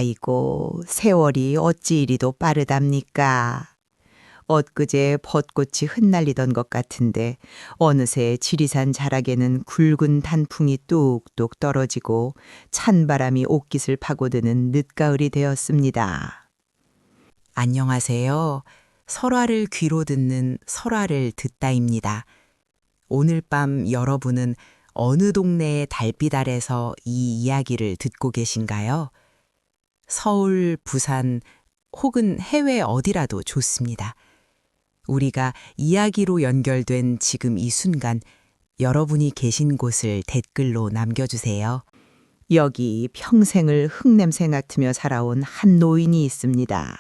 아이고, 세월이 어찌 이리도 빠르답니까? 엊그제 벚꽃이 흩날리던 것 같은데 어느새 지리산 자락에는 굵은 단풍이 뚝뚝 떨어지고 찬바람이 옷깃을 파고드는 늦가을이 되었습니다. 안녕하세요. 설화를 귀로 듣는 설화를 듣다입니다. 오늘 밤 여러분은 어느 동네의 달빛 아래서 이 이야기를 듣고 계신가요? 서울, 부산 혹은 해외 어디라도 좋습니다. 우리가 이야기로 연결된 지금 이 순간 여러분이 계신 곳을 댓글로 남겨주세요. 여기 평생을 흙냄새 맡으며 살아온 한 노인이 있습니다.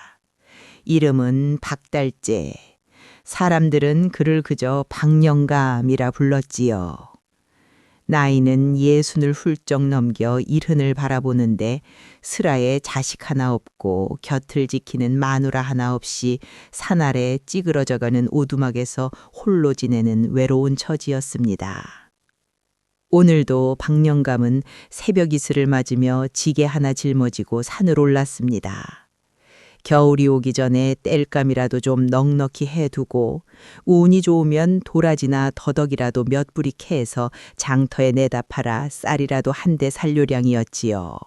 이름은 박달재. 사람들은 그를 그저 박영감이라 불렀지요. 나이는 60을 훌쩍 넘겨 일흔을 바라보는데 슬하에 자식 하나 없고 곁을 지키는 마누라 하나 없이 산 아래 찌그러져가는 오두막에서 홀로 지내는 외로운 처지였습니다. 오늘도 박영감은 새벽 이슬을 맞으며 지게 하나 짊어지고 산을 올랐습니다. 겨울이 오기 전에 땔감이라도 좀 넉넉히 해두고 운이 좋으면 도라지나 더덕이라도 몇 뿌리 캐서 장터에 내다 팔아 쌀이라도 한 대 살 요량이었지요.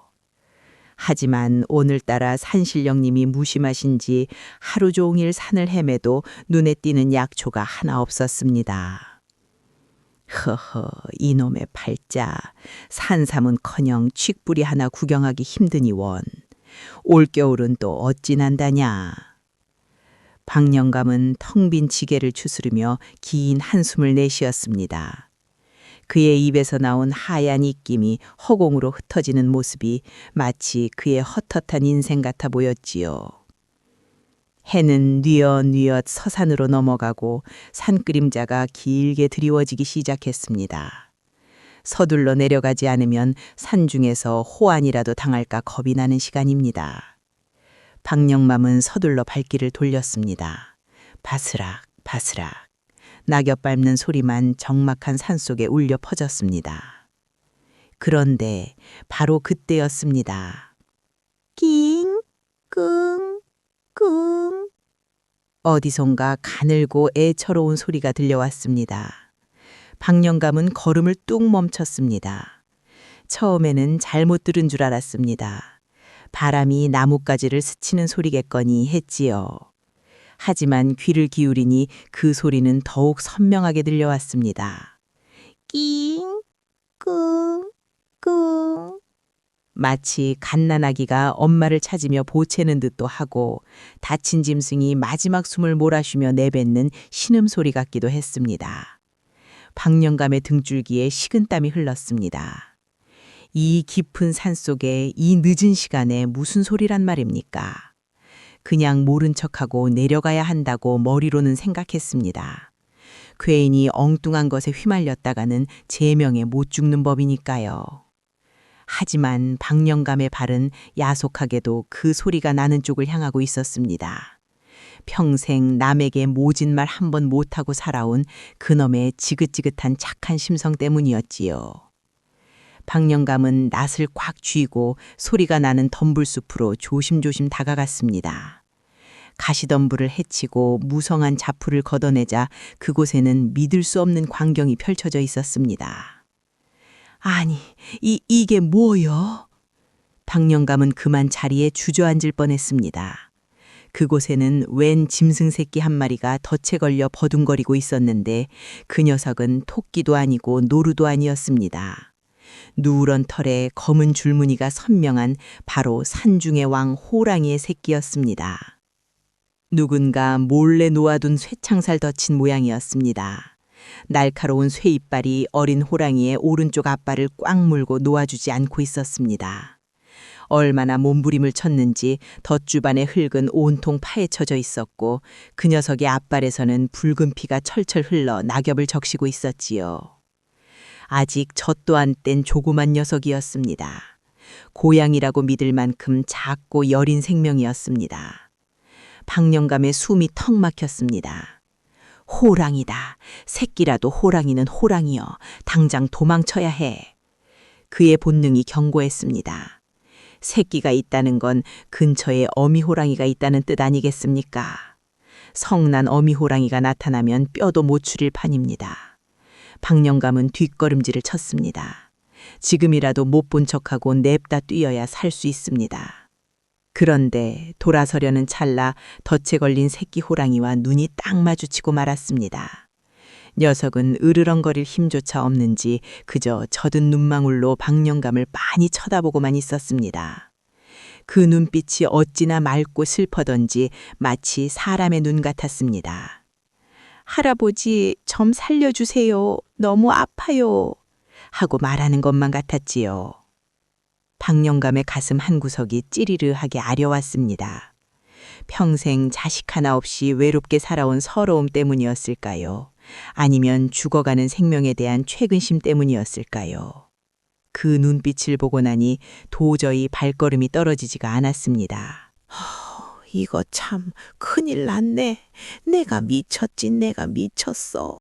하지만 오늘따라 산신령님이 무심하신지 하루 종일 산을 헤매도 눈에 띄는 약초가 하나 없었습니다. 허허, 이놈의 팔자. 산삼은커녕 칡뿌리 하나 구경하기 힘드니 원. 올겨울은 또 어찌 난다냐. 박영감은 텅 빈 지게를 추스르며 긴 한숨을 내쉬었습니다. 그의 입에서 나온 하얀 입김이 허공으로 흩어지는 모습이 마치 그의 헛헛한 인생 같아 보였지요. 해는 뉘엿뉘엿 서산으로 넘어가고 산그림자가 길게 드리워지기 시작했습니다. 서둘러 내려가지 않으면 산중에서 호환이라도 당할까 겁이 나는 시간입니다. 박영감은 서둘러 발길을 돌렸습니다. 바스락 바스락 낙엽 밟는 소리만 적막한 산속에 울려 퍼졌습니다. 그런데 바로 그때였습니다. 낑, 끙, 끙. 어디선가 가늘고 애처로운 소리가 들려왔습니다. 박영감은 걸음을 뚝 멈췄습니다. 처음에는 잘못 들은 줄 알았습니다. 바람이 나뭇가지를 스치는 소리겠거니 했지요. 하지만 귀를 기울이니 그 소리는 더욱 선명하게 들려왔습니다. 낑, 끙, 끙. 마치 갓난아기가 엄마를 찾으며 보채는 듯도 하고 다친 짐승이 마지막 숨을 몰아쉬며 내뱉는 신음소리 같기도 했습니다. 박영감의 등줄기에 식은땀이 흘렀습니다. 이 깊은 산속에 이 늦은 시간에 무슨 소리란 말입니까? 그냥 모른 척하고 내려가야 한다고 머리로는 생각했습니다. 괜히 엉뚱한 것에 휘말렸다가는 제명에 못 죽는 법이니까요. 하지만 박영감의 발은 야속하게도 그 소리가 나는 쪽을 향하고 있었습니다. 평생 남에게 모진 말 한 번 못하고 살아온 그놈의 지긋지긋한 착한 심성 때문이었지요. 박영감은 낯을 꽉 쥐고 소리가 나는 덤불숲으로 조심조심 다가갔습니다. 가시덤불을 헤치고 무성한 자풀을 걷어내자 그곳에는 믿을 수 없는 광경이 펼쳐져 있었습니다. 아니, 이게 뭐여? 박영감은 그만 자리에 주저앉을 뻔했습니다. 그곳에는 웬 짐승 새끼 한 마리가 덫에 걸려 버둥거리고 있었는데 그 녀석은 토끼도 아니고 노루도 아니었습니다. 누런 털에 검은 줄무늬가 선명한 바로 산중의 왕 호랑이의 새끼였습니다. 누군가 몰래 놓아둔 쇠창살 덫인 모양이었습니다. 날카로운 쇠이빨이 어린 호랑이의 오른쪽 앞발을 꽉 물고 놓아주지 않고 있었습니다. 얼마나 몸부림을 쳤는지 덫주반의 흙은 온통 파헤쳐져 있었고 그 녀석의 앞발에서는 붉은 피가 철철 흘러 낙엽을 적시고 있었지요. 아직 젖도 안 뗀 조그만 녀석이었습니다. 고양이라고 믿을 만큼 작고 여린 생명이었습니다. 박영감의 숨이 턱 막혔습니다. 호랑이다. 새끼라도 호랑이는 호랑이여. 당장 도망쳐야 해. 그의 본능이 경고했습니다. 새끼가 있다는 건 근처에 어미호랑이가 있다는 뜻 아니겠습니까? 성난 어미호랑이가 나타나면 뼈도 못 추릴 판입니다. 박영감은 뒷걸음질을 쳤습니다. 지금이라도 못 본 척하고 냅다 뛰어야 살 수 있습니다. 그런데 돌아서려는 찰나 덫에 걸린 새끼 호랑이와 눈이 딱 마주치고 말았습니다. 녀석은 으르렁거릴 힘조차 없는지 그저 젖은 눈망울로 박영감을 빤히 쳐다보고만 있었습니다. 그 눈빛이 어찌나 맑고 슬퍼던지 마치 사람의 눈 같았습니다. 할아버지, 좀 살려주세요. 너무 아파요. 하고 말하는 것만 같았지요. 박영감의 가슴 한구석이 찌리르하게 아려왔습니다. 평생 자식 하나 없이 외롭게 살아온 서러움 때문이었을까요? 아니면 죽어가는 생명에 대한 최근심 때문이었을까요? 그 눈빛을 보고 나니 도저히 발걸음이 떨어지지가 않았습니다. 이거 참 큰일 났네. 내가 미쳤지, 내가 미쳤어.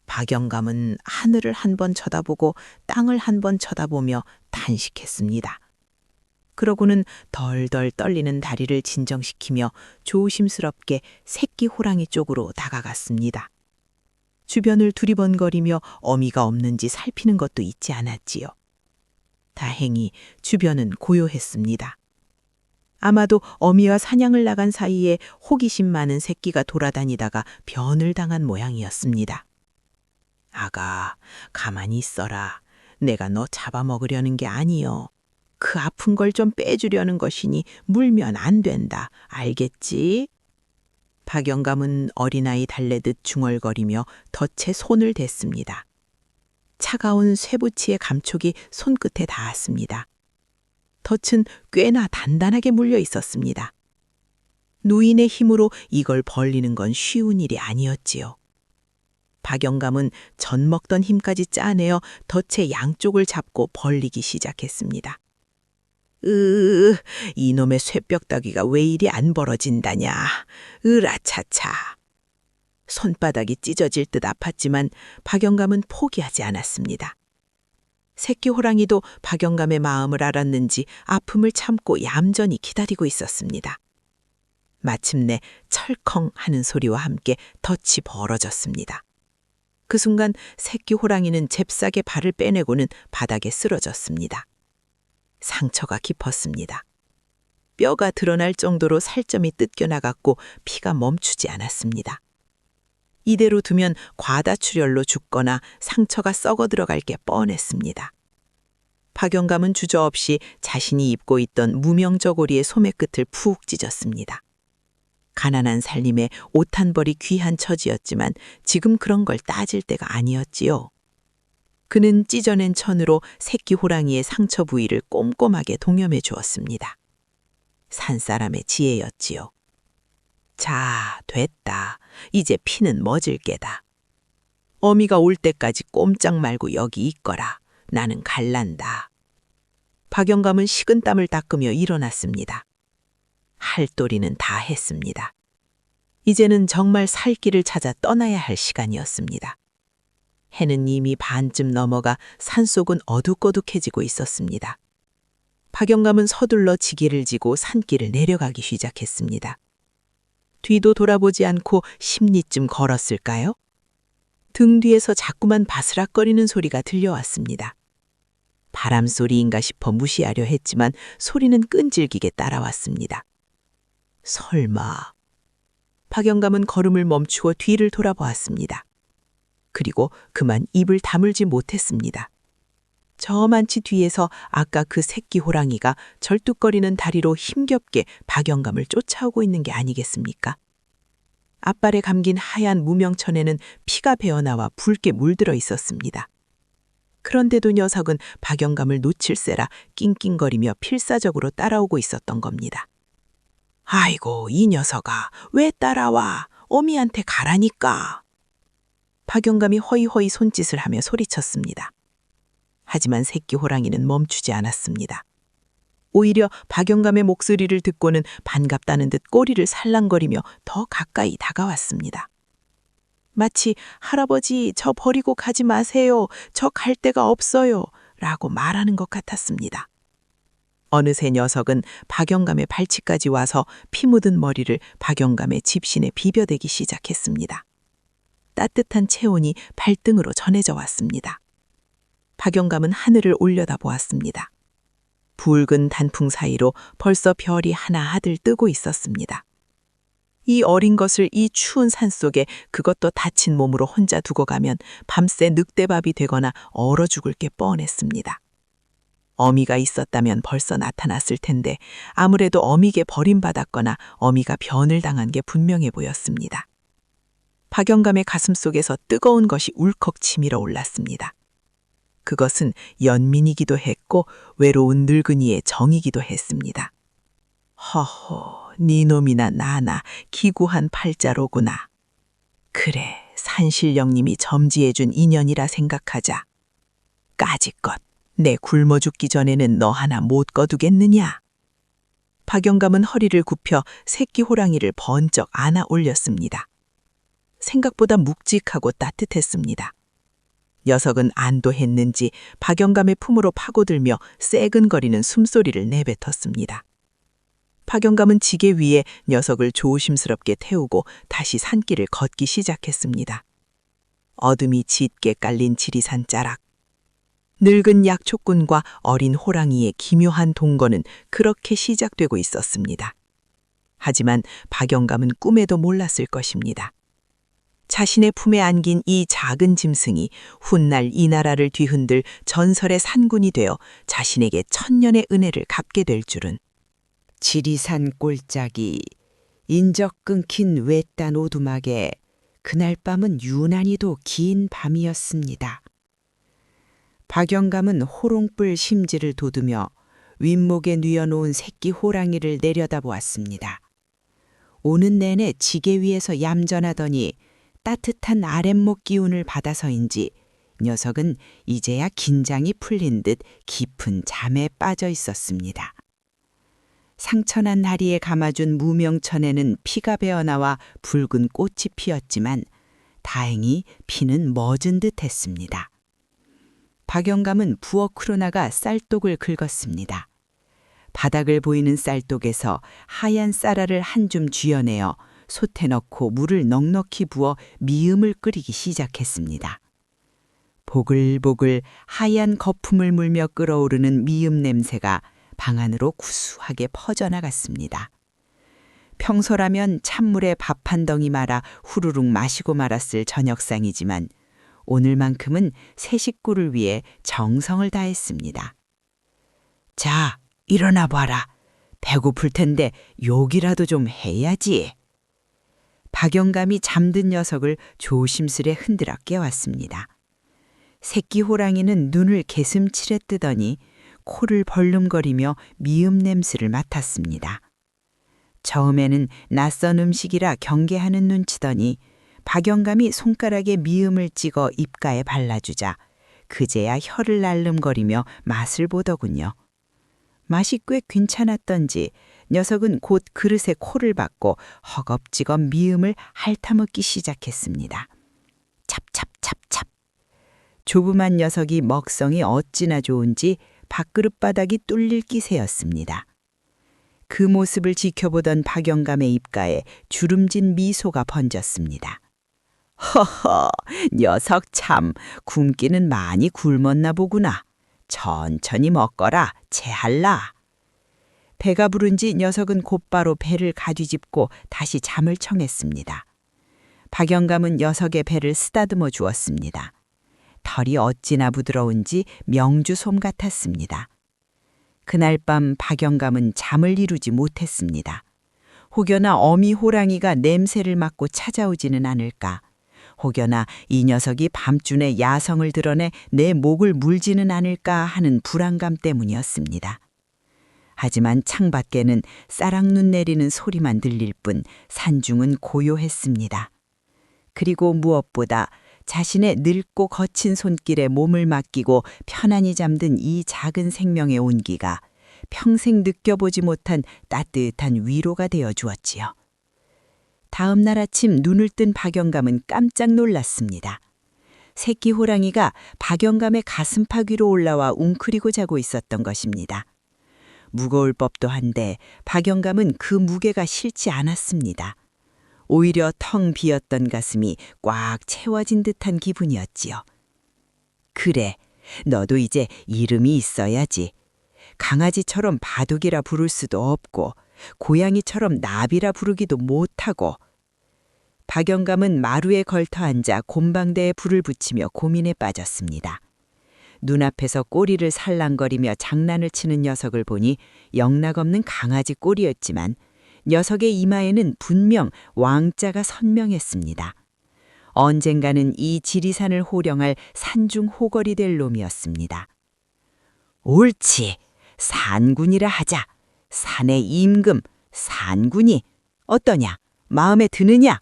박영감은 하늘을 한 번 쳐다보고 땅을 한 번 쳐다보며 탄식했습니다. 그러고는 덜덜 떨리는 다리를 진정시키며 조심스럽게 새끼 호랑이 쪽으로 다가갔습니다. 주변을 두리번거리며 어미가 없는지 살피는 것도 잊지 않았지요. 다행히 주변은 고요했습니다. 아마도 어미와 사냥을 나간 사이에 호기심 많은 새끼가 돌아다니다가 변을 당한 모양이었습니다. 아가, 가만히 있어라. 내가 너 잡아먹으려는 게 아니여. 그 아픈 걸 좀 빼주려는 것이니 물면 안 된다. 알겠지? 박영감은 어린아이 달래듯 중얼거리며 덫에 손을 댔습니다. 차가운 쇠붙이의 감촉이 손끝에 닿았습니다. 덫은 꽤나 단단하게 물려 있었습니다. 노인의 힘으로 이걸 벌리는 건 쉬운 일이 아니었지요. 박영감은 전 먹던 힘까지 짜내어 덫의 양쪽을 잡고 벌리기 시작했습니다. 이놈의 쇠벽다귀가 왜 이리 안 벌어진다냐. 으라차차. 손바닥이 찢어질 듯 아팠지만 박영감은 포기하지 않았습니다. 새끼 호랑이도 박영감의 마음을 알았는지 아픔을 참고 얌전히 기다리고 있었습니다. 마침내 철컹 하는 소리와 함께 덫이 벌어졌습니다. 그 순간 새끼 호랑이는 잽싸게 발을 빼내고는 바닥에 쓰러졌습니다. 상처가 깊었습니다. 뼈가 드러날 정도로 살점이 뜯겨나갔고 피가 멈추지 않았습니다. 이대로 두면 과다출혈로 죽거나 상처가 썩어 들어갈 게 뻔했습니다. 박영감은 주저없이 자신이 입고 있던 무명저고리의 소매끝을 푹 찢었습니다. 가난한 살림에 옷 한 벌이 귀한 처지였지만 지금 그런 걸 따질 때가 아니었지요. 그는 찢어낸 천으로 새끼 호랑이의 상처 부위를 꼼꼼하게 동염해 주었습니다. 산사람의 지혜였지요. 자, 됐다. 이제 피는 멎을 게다. 어미가 올 때까지 꼼짝 말고 여기 있거라. 나는 갈란다. 박영감은 식은땀을 닦으며 일어났습니다. 할 도리는 다 했습니다. 이제는 정말 살 길을 찾아 떠나야 할 시간이었습니다. 해는 이미 반쯤 넘어가 산속은 어둑어둑해지고 있었습니다. 박영감은 서둘러 지게를 지고 산길을 내려가기 시작했습니다. 뒤도 돌아보지 않고 10리쯤 걸었을까요? 등 뒤에서 자꾸만 바스락거리는 소리가 들려왔습니다. 바람소리인가 싶어 무시하려 했지만 소리는 끈질기게 따라왔습니다. 설마. 박영감은 걸음을 멈추어 뒤를 돌아보았습니다. 그리고 그만 입을 다물지 못했습니다. 저만치 뒤에서 아까 그 새끼 호랑이가 절뚝거리는 다리로 힘겹게 박영감을 쫓아오고 있는 게 아니겠습니까? 앞발에 감긴 하얀 무명천에는 피가 배어나와 붉게 물들어 있었습니다. 그런데도 녀석은 박영감을 놓칠세라 낑낑거리며 필사적으로 따라오고 있었던 겁니다. 아이고, 이 녀석아, 왜 따라와? 어미한테 가라니까. 박영감이 허이허이 손짓을 하며 소리쳤습니다. 하지만 새끼 호랑이는 멈추지 않았습니다. 오히려 박영감의 목소리를 듣고는 반갑다는 듯 꼬리를 살랑거리며 더 가까이 다가왔습니다. 마치 할아버지, 저 버리고 가지 마세요. 저 갈 데가 없어요. 라고 말하는 것 같았습니다. 어느새 녀석은 박영감의 발치까지 와서 피 묻은 머리를 박영감의 집신에 비벼대기 시작했습니다. 따뜻한 체온이 발등으로 전해져 왔습니다. 박영감은 하늘을 올려다보았습니다. 붉은 단풍 사이로 벌써 별이 하나하들 뜨고 있었습니다. 이 어린 것을 이 추운 산속에 그것도 다친 몸으로 혼자 두고 가면 밤새 늑대밥이 되거나 얼어 죽을 게 뻔했습니다. 어미가 있었다면 벌써 나타났을 텐데 아무래도 어미에게 버림받았거나 어미가 변을 당한 게 분명해 보였습니다. 박영감의 가슴 속에서 뜨거운 것이 울컥 치밀어 올랐습니다. 그것은 연민이기도 했고 외로운 늙은이의 정이기도 했습니다. 허허, 니놈이나 나나 기구한 팔자로구나. 그래, 산신령님이 점지해준 인연이라 생각하자. 까짓것, 내 굶어 죽기 전에는 너 하나 못 거두겠느냐? 박영감은 허리를 굽혀 새끼 호랑이를 번쩍 안아 올렸습니다. 생각보다 묵직하고 따뜻했습니다. 녀석은 안도했는지 박영감의 품으로 파고들며 새근거리는 숨소리를 내뱉었습니다. 박영감은 지게 위에 녀석을 조심스럽게 태우고 다시 산길을 걷기 시작했습니다. 어둠이 짙게 깔린 지리산 자락. 늙은 약초꾼과 어린 호랑이의 기묘한 동거는 그렇게 시작되고 있었습니다. 하지만 박영감은 꿈에도 몰랐을 것입니다. 자신의 품에 안긴 이 작은 짐승이 훗날 이 나라를 뒤흔들 전설의 산군이 되어 자신에게 천년의 은혜를 갚게 될 줄은. 지리산 꼴짝이 인적 끊긴 외딴 오두막에 그날 밤은 유난히도 긴 밤이었습니다. 박영감은 호롱불 심지를 돋우며 윗목에 뉘어놓은 새끼 호랑이를 내려다보았습니다. 오는 내내 지게 위에서 얌전하더니 따뜻한 아랫목 기운을 받아서인지 녀석은 이제야 긴장이 풀린 듯 깊은 잠에 빠져 있었습니다. 상처난 다리에 감아준 무명천에는 피가 배어나와 붉은 꽃이 피었지만 다행히 피는 멎은 듯 했습니다. 박영감은 부엌으로 나가 쌀독을 긁었습니다. 바닥을 보이는 쌀독에서 하얀 쌀알을 한 줌 쥐어내어 솥에 넣고 물을 넉넉히 부어 미음을 끓이기 시작했습니다. 보글보글 하얀 거품을 물며 끓어오르는 미음 냄새가 방 안으로 구수하게 퍼져나갔습니다. 평소라면 찬물에 밥 한 덩이 말아 후루룩 마시고 말았을 저녁상이지만 오늘만큼은 새 식구를 위해 정성을 다했습니다. 자, 일어나 봐라. 배고플 텐데 욕이라도 좀 해야지. 박영감이 잠든 녀석을 조심스레 흔들어 깨웠습니다. 새끼 호랑이는 눈을 개슴치레 뜨더니 코를 벌름거리며 미음 냄새를 맡았습니다. 처음에는 낯선 음식이라 경계하는 눈치더니 박영감이 손가락에 미음을 찍어 입가에 발라주자 그제야 혀를 날름거리며 맛을 보더군요. 맛이 꽤 괜찮았던지 녀석은 곧 그릇에 코를 박고 허겁지겁 미음을 핥아먹기 시작했습니다. 찹찹찹찹. 조그만 녀석이 먹성이 어찌나 좋은지 밥그릇 바닥이 뚫릴 기세였습니다. 그 모습을 지켜보던 박영감의 입가에 주름진 미소가 번졌습니다. 허허, 녀석 참 굶기는 많이 굶었나 보구나. 천천히 먹거라, 체할라. 배가 부른지 녀석은 곧바로 배를 가뒤집고 다시 잠을 청했습니다. 박영감은 녀석의 배를 쓰다듬어 주었습니다. 털이 어찌나 부드러운지 명주솜 같았습니다. 그날 밤 박영감은 잠을 이루지 못했습니다. 혹여나 어미 호랑이가 냄새를 맡고 찾아오지는 않을까. 혹여나 이 녀석이 밤중에 야성을 드러내 내 목을 물지는 않을까 하는 불안감 때문이었습니다. 하지만 창밖에는 싸락눈 내리는 소리만 들릴 뿐 산중은 고요했습니다. 그리고 무엇보다 자신의 늙고 거친 손길에 몸을 맡기고 편안히 잠든 이 작은 생명의 온기가 평생 느껴보지 못한 따뜻한 위로가 되어 주었지요. 다음 날 아침 눈을 뜬 박영감은 깜짝 놀랐습니다. 새끼 호랑이가 박영감의 가슴팍 위로 올라와 웅크리고 자고 있었던 것입니다. 무거울 법도 한데 박영감은 그 무게가 싫지 않았습니다. 오히려 텅 비었던 가슴이 꽉 채워진 듯한 기분이었지요. 그래, 너도 이제 이름이 있어야지. 강아지처럼 바둑이라 부를 수도 없고 고양이처럼 나비라 부르기도 못하고. 박영감은 마루에 걸터 앉아 곰방대에 불을 붙이며 고민에 빠졌습니다. 눈앞에서 꼬리를 살랑거리며 장난을 치는 녀석을 보니 영락없는 강아지 꼴이었지만 녀석의 이마에는 분명 왕자가 선명했습니다. 언젠가는 이 지리산을 호령할 산중 호걸이 될 놈이었습니다. 옳지, 산군이라 하자. 산의 임금, 산군이 어떠냐? 마음에 드느냐?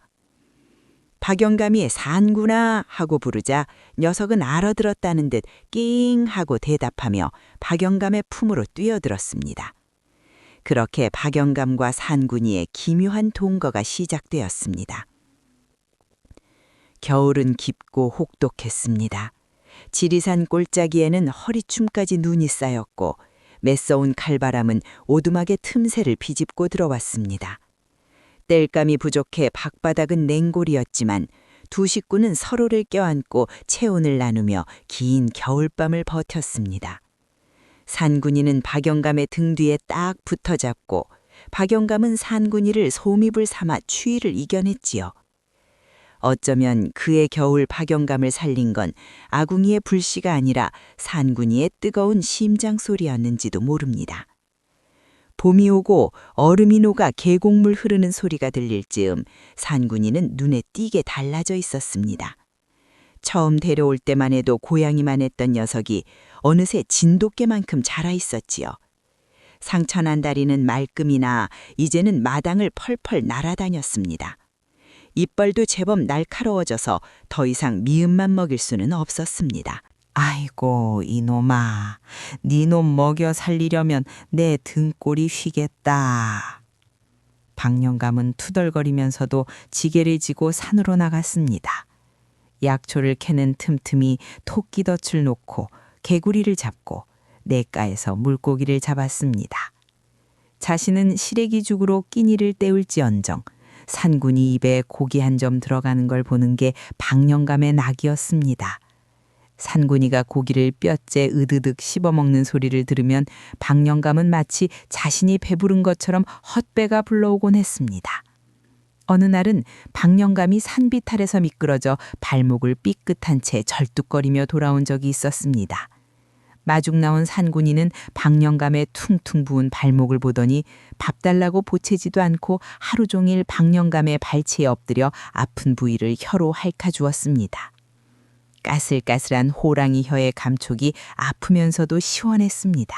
박영감이 산구나 하고 부르자 녀석은 알아들었다는 듯 낑 하고 대답하며 박영감의 품으로 뛰어들었습니다. 그렇게 박영감과 산군이의 기묘한 동거가 시작되었습니다. 겨울은 깊고 혹독했습니다. 지리산 골짜기에는 허리춤까지 눈이 쌓였고 매서운 칼바람은 오두막의 틈새를 비집고 들어왔습니다. 땔감이 부족해 밖바닥은 냉골이었지만 두 식구는 서로를 껴안고 체온을 나누며 긴 겨울밤을 버텼습니다. 산군이는 박영감의 등 뒤에 딱 붙어 잡고 박영감은 산군이를 솜입을 삼아 추위를 이겨냈지요. 어쩌면 그의 겨울 박영감을 살린 건 아궁이의 불씨가 아니라 산군이의 뜨거운 심장 소리였는지도 모릅니다. 봄이 오고 얼음이 녹아 계곡물 흐르는 소리가 들릴 즈음 산군이는 눈에 띄게 달라져 있었습니다. 처음 데려올 때만 해도 고양이만 했던 녀석이 어느새 진돗개만큼 자라 있었지요. 상처난 다리는 말끔이나 이제는 마당을 펄펄 날아다녔습니다. 이빨도 제법 날카로워져서 더 이상 미음만 먹일 수는 없었습니다. 아이고 이놈아, 네 놈 먹여 살리려면 내 등골이 휘겠다. 박영감은 투덜거리면서도 지게를 지고 산으로 나갔습니다. 약초를 캐는 틈틈이 토끼덫을 놓고 개구리를 잡고 냇가에서 물고기를 잡았습니다. 자신은 시래기죽으로 끼니를 때울지언정 산군이 입에 고기 한 점 들어가는 걸 보는 게 박영감의 낙이었습니다. 산군이가 고기를 뼈째 으드득 씹어먹는 소리를 들으면 박영감은 마치 자신이 배부른 것처럼 헛배가 불러오곤 했습니다. 어느 날은 박영감이 산비탈에서 미끄러져 발목을 삐끗한 채 절뚝거리며 돌아온 적이 있었습니다. 마중 나온 산군이는 박영감의 퉁퉁 부은 발목을 보더니 밥 달라고 보채지도 않고 하루 종일 박영감의 발치에 엎드려 아픈 부위를 혀로 핥아주었습니다. 까슬까슬한 호랑이 혀의 감촉이 아프면서도 시원했습니다.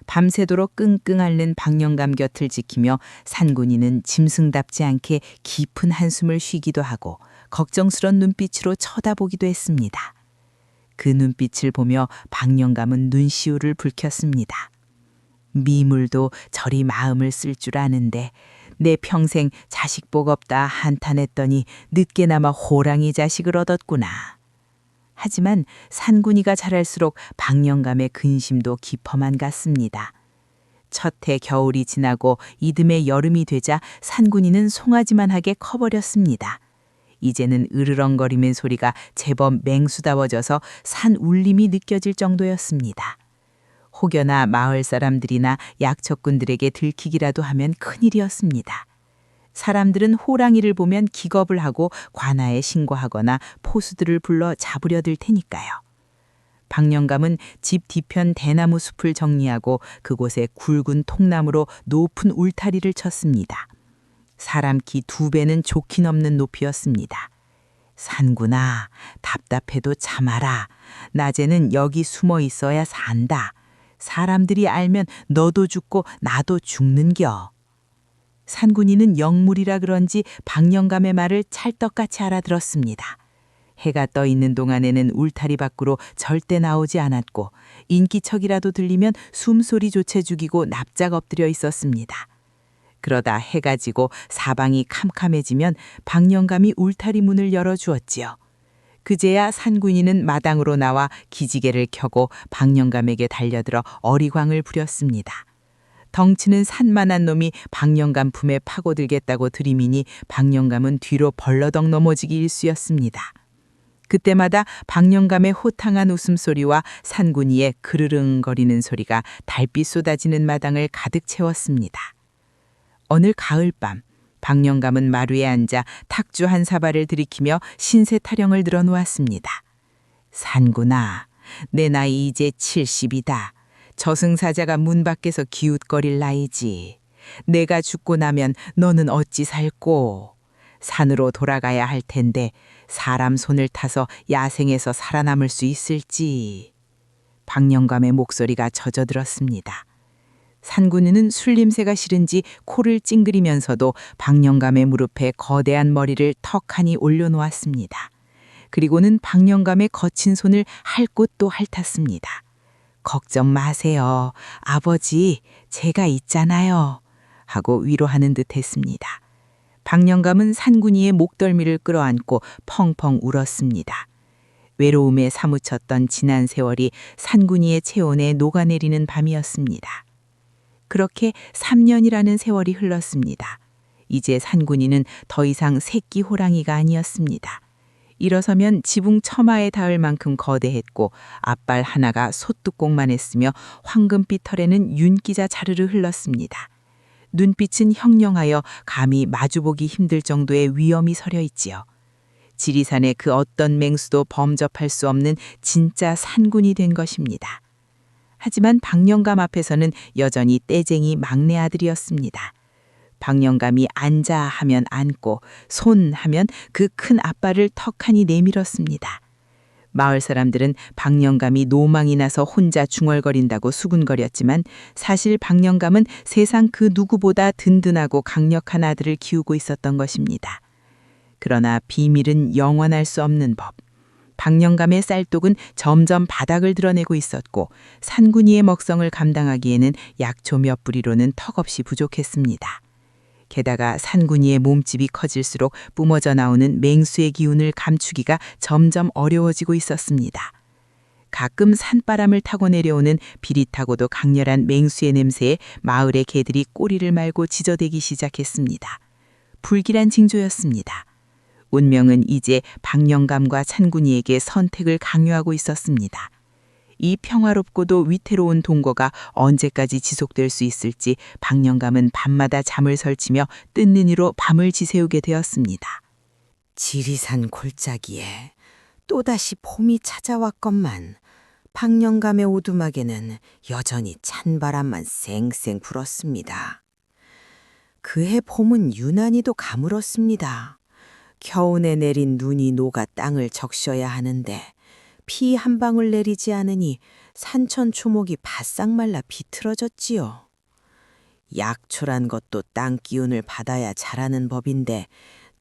밤새도록 끙끙 앓는 박영감 곁을 지키며 산군이는 짐승답지 않게 깊은 한숨을 쉬기도 하고 걱정스런 눈빛으로 쳐다보기도 했습니다. 그 눈빛을 보며 박영감은 눈시울을 붉혔습니다. 미물도 저리 마음을 쓸 줄 아는데 내 평생 자식 복 없다 한탄했더니 늦게나마 호랑이 자식을 얻었구나. 하지만 산군이가 자랄수록 박영감의 근심도 깊어만 갔습니다. 첫 해 겨울이 지나고 이듬해 여름이 되자 산군이는 송아지만하게 커버렸습니다. 이제는 으르렁거리는 소리가 제법 맹수다워져서 산 울림이 느껴질 정도였습니다. 혹여나 마을 사람들이나 약초꾼들에게 들키기라도 하면 큰일이었습니다. 사람들은 호랑이를 보면 기겁을 하고 관아에 신고하거나 포수들을 불러 잡으려 들 테니까요. 박영감은 집 뒤편 대나무 숲을 정리하고 그곳에 굵은 통나무로 높은 울타리를 쳤습니다. 사람 키 2배는 좋기 넘는 높이였습니다. 산구나, 답답해도 참아라. 낮에는 여기 숨어 있어야 산다. 사람들이 알면 너도 죽고 나도 죽는겨. 산군이는 영물이라 그런지 박영감의 말을 찰떡같이 알아들었습니다. 해가 떠 있는 동안에는 울타리 밖으로 절대 나오지 않았고 인기척이라도 들리면 숨소리조차 죽이고 납작 엎드려 있었습니다. 그러다 해가 지고 사방이 캄캄해지면 박영감이 울타리 문을 열어주었지요. 그제야 산군이는 마당으로 나와 기지개를 켜고 박영감에게 달려들어 어리광을 부렸습니다. 덩치는 산만한 놈이 박영감 품에 파고들겠다고 들이미니 박영감은 뒤로 벌러덩 넘어지기 일쑤였습니다. 그때마다 박영감의 호탕한 웃음소리와 산군이의 그르릉거리는 소리가 달빛 쏟아지는 마당을 가득 채웠습니다. 어느 가을밤 박영감은 마루에 앉아 탁주 한 사발을 들이키며 신세 타령을 늘어놓았습니다. 산군아, 내 나이 이제 70이다. 저승사자가 문 밖에서 기웃거릴 나이지. 내가 죽고 나면 너는 어찌 살꼬? 산으로 돌아가야 할 텐데 사람 손을 타서 야생에서 살아남을 수 있을지. 박영감의 목소리가 젖어들었습니다. 산군이는 술 냄새가 싫은지 코를 찡그리면서도 박영감의 무릎에 거대한 머리를 턱하니 올려놓았습니다. 그리고는 박영감의 거친 손을 할 곳도 핥았습니다. 걱정 마세요. 아버지, 제가 있잖아요. 하고 위로하는 듯 했습니다. 박영감은 산군이의 목덜미를 끌어안고 펑펑 울었습니다. 외로움에 사무쳤던 지난 세월이 산군이의 체온에 녹아내리는 밤이었습니다. 그렇게 3년이라는 세월이 흘렀습니다. 이제 산군이는 더 이상 새끼 호랑이가 아니었습니다. 일어서면 지붕 처마에 닿을 만큼 거대했고 앞발 하나가 솥뚜껑만 했으며 황금빛 털에는 윤기자 자르르 흘렀습니다. 눈빛은 형령하여 감히 마주보기 힘들 정도의 위엄이 서려 있지요. 지리산의 그 어떤 맹수도 범접할 수 없는 진짜 산군이 된 것입니다. 하지만 박영감 앞에서는 여전히 떼쟁이 막내 아들이었습니다. 박영감이 앉아 하면 앉고 손 하면 그 큰 앞발을 턱하니 내밀었습니다. 마을 사람들은 박영감이 노망이 나서 혼자 중얼거린다고 수군거렸지만 사실 박영감은 세상 그 누구보다 든든하고 강력한 아들을 키우고 있었던 것입니다. 그러나 비밀은 영원할 수 없는 법. 박영감의 쌀독은 점점 바닥을 드러내고 있었고 산군이의 먹성을 감당하기에는 약초 몇 뿌리로는 턱없이 부족했습니다. 게다가 산군이의 몸집이 커질수록 뿜어져 나오는 맹수의 기운을 감추기가 점점 어려워지고 있었습니다. 가끔 산바람을 타고 내려오는 비릿하고도 강렬한 맹수의 냄새에 마을의 개들이 꼬리를 말고 짖어대기 시작했습니다. 불길한 징조였습니다. 운명은 이제 박영감과 산군이에게 선택을 강요하고 있었습니다. 이 평화롭고도 위태로운 동거가 언제까지 지속될 수 있을지 박영감은 밤마다 잠을 설치며 뜬는 이로 밤을 지새우게 되었습니다. 지리산 골짜기에 또다시 봄이 찾아왔건만 박영감의 오두막에는 여전히 찬바람만 쌩쌩 불었습니다. 그해 봄은 유난히도 가물었습니다. 겨우내 내린 눈이 녹아 땅을 적셔야 하는데 피 한 방울 내리지 않으니 산천 초목이 바싹 말라 비틀어졌지요. 약초란 것도 땅 기운을 받아야 자라는 법인데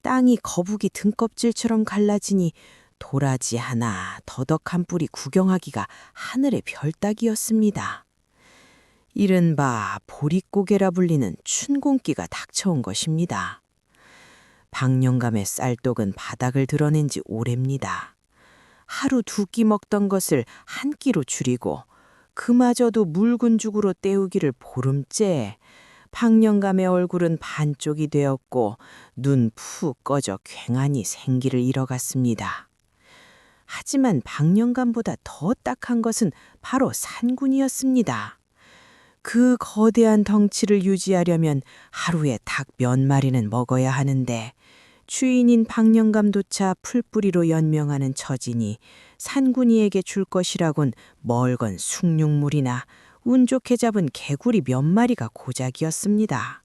땅이 거북이 등껍질처럼 갈라지니 도라지 하나 더덕한 뿌리 구경하기가 하늘의 별따기였습니다. 이른바 보릿고개라 불리는 춘공기가 닥쳐온 것입니다. 박영감의 쌀독은 바닥을 드러낸 지 오래입니다. 하루 두 끼 먹던 것을 한 끼로 줄이고 그마저도 묽은 죽으로 때우기를 보름째 박영감의 얼굴은 반쪽이 되었고 눈 푹 꺼져 괭하니 생기를 잃어갔습니다. 하지만 박영감보다 더 딱한 것은 바로 산군이었습니다. 그 거대한 덩치를 유지하려면 하루에 닭 몇 마리는 먹어야 하는데 주인인 박영감조차 풀뿌리로 연명하는 처지니 산군이에게 줄 것이라곤 멀건 숭늉물이나 운 좋게 잡은 개구리 몇 마리가 고작이었습니다.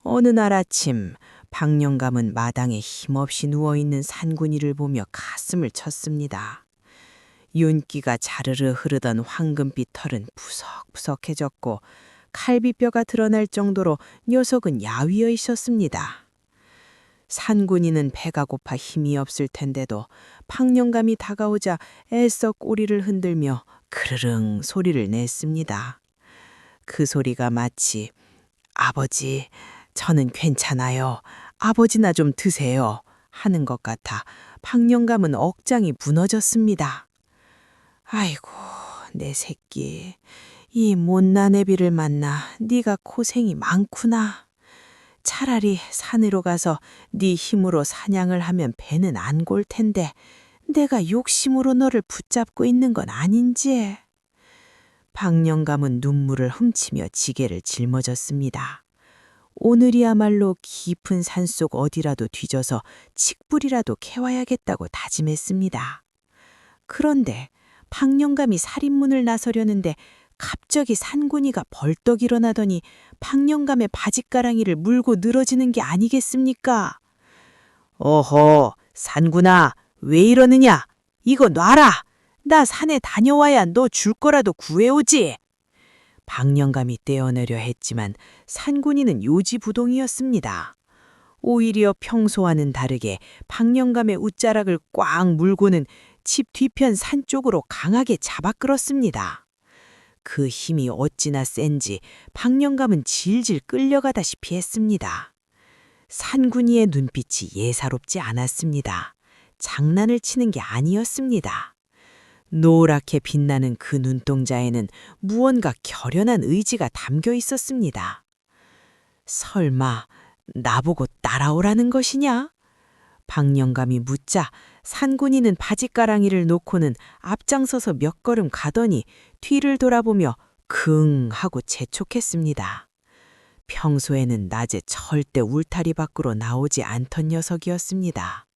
어느 날 아침 박영감은 마당에 힘없이 누워있는 산군이를 보며 가슴을 쳤습니다. 윤기가 자르르 흐르던 황금빛 털은 푸석푸석해졌고 갈비뼈가 드러날 정도로 녀석은 야위어 있었습니다. 산군이는 배가 고파 힘이 없을 텐데도 박영감이 다가오자 애써 꼬리를 흔들며 크르릉 소리를 냈습니다. 그 소리가 마치 아버지, 저는 괜찮아요. 아버지나 좀 드세요. 하는 것 같아 박영감은 억장이 무너졌습니다. 아이고, 내 새끼. 이 못난 애비를 만나 네가 고생이 많구나. 차라리 산으로 가서 네 힘으로 사냥을 하면 배는 안 골 텐데 내가 욕심으로 너를 붙잡고 있는 건 아닌지. 박영감은 눈물을 훔치며 지게를 짊어졌습니다. 오늘이야말로 깊은 산속 어디라도 뒤져서 칡뿌리라도 캐와야겠다고 다짐했습니다. 그런데 박영감이 살인문을 나서려는데 갑자기 산군이가 벌떡 일어나더니 박영감의 바짓가랑이를 물고 늘어지는 게 아니겠습니까? 어허, 산군아, 왜 이러느냐? 이거 놔라! 나 산에 다녀와야 너 줄 거라도 구해오지! 박영감이 떼어내려 했지만 산군이는 요지부동이었습니다. 오히려 평소와는 다르게 박영감의 웃자락을 꽉 물고는 집 뒤편 산 쪽으로 강하게 잡아 끌었습니다. 그 힘이 어찌나 센지 박영감은 질질 끌려가다시피 했습니다. 산군이의 눈빛이 예사롭지 않았습니다. 장난을 치는 게 아니었습니다. 노랗게 빛나는 그 눈동자에는 무언가 결연한 의지가 담겨 있었습니다. 설마 나보고 따라오라는 것이냐? 박영감이 묻자 산군이는 바짓가랑이를 놓고는 앞장서서 몇 걸음 가더니 뒤를 돌아보며 긍 하고 재촉했습니다. 평소에는 낮에 절대 울타리 밖으로 나오지 않던 녀석이었습니다.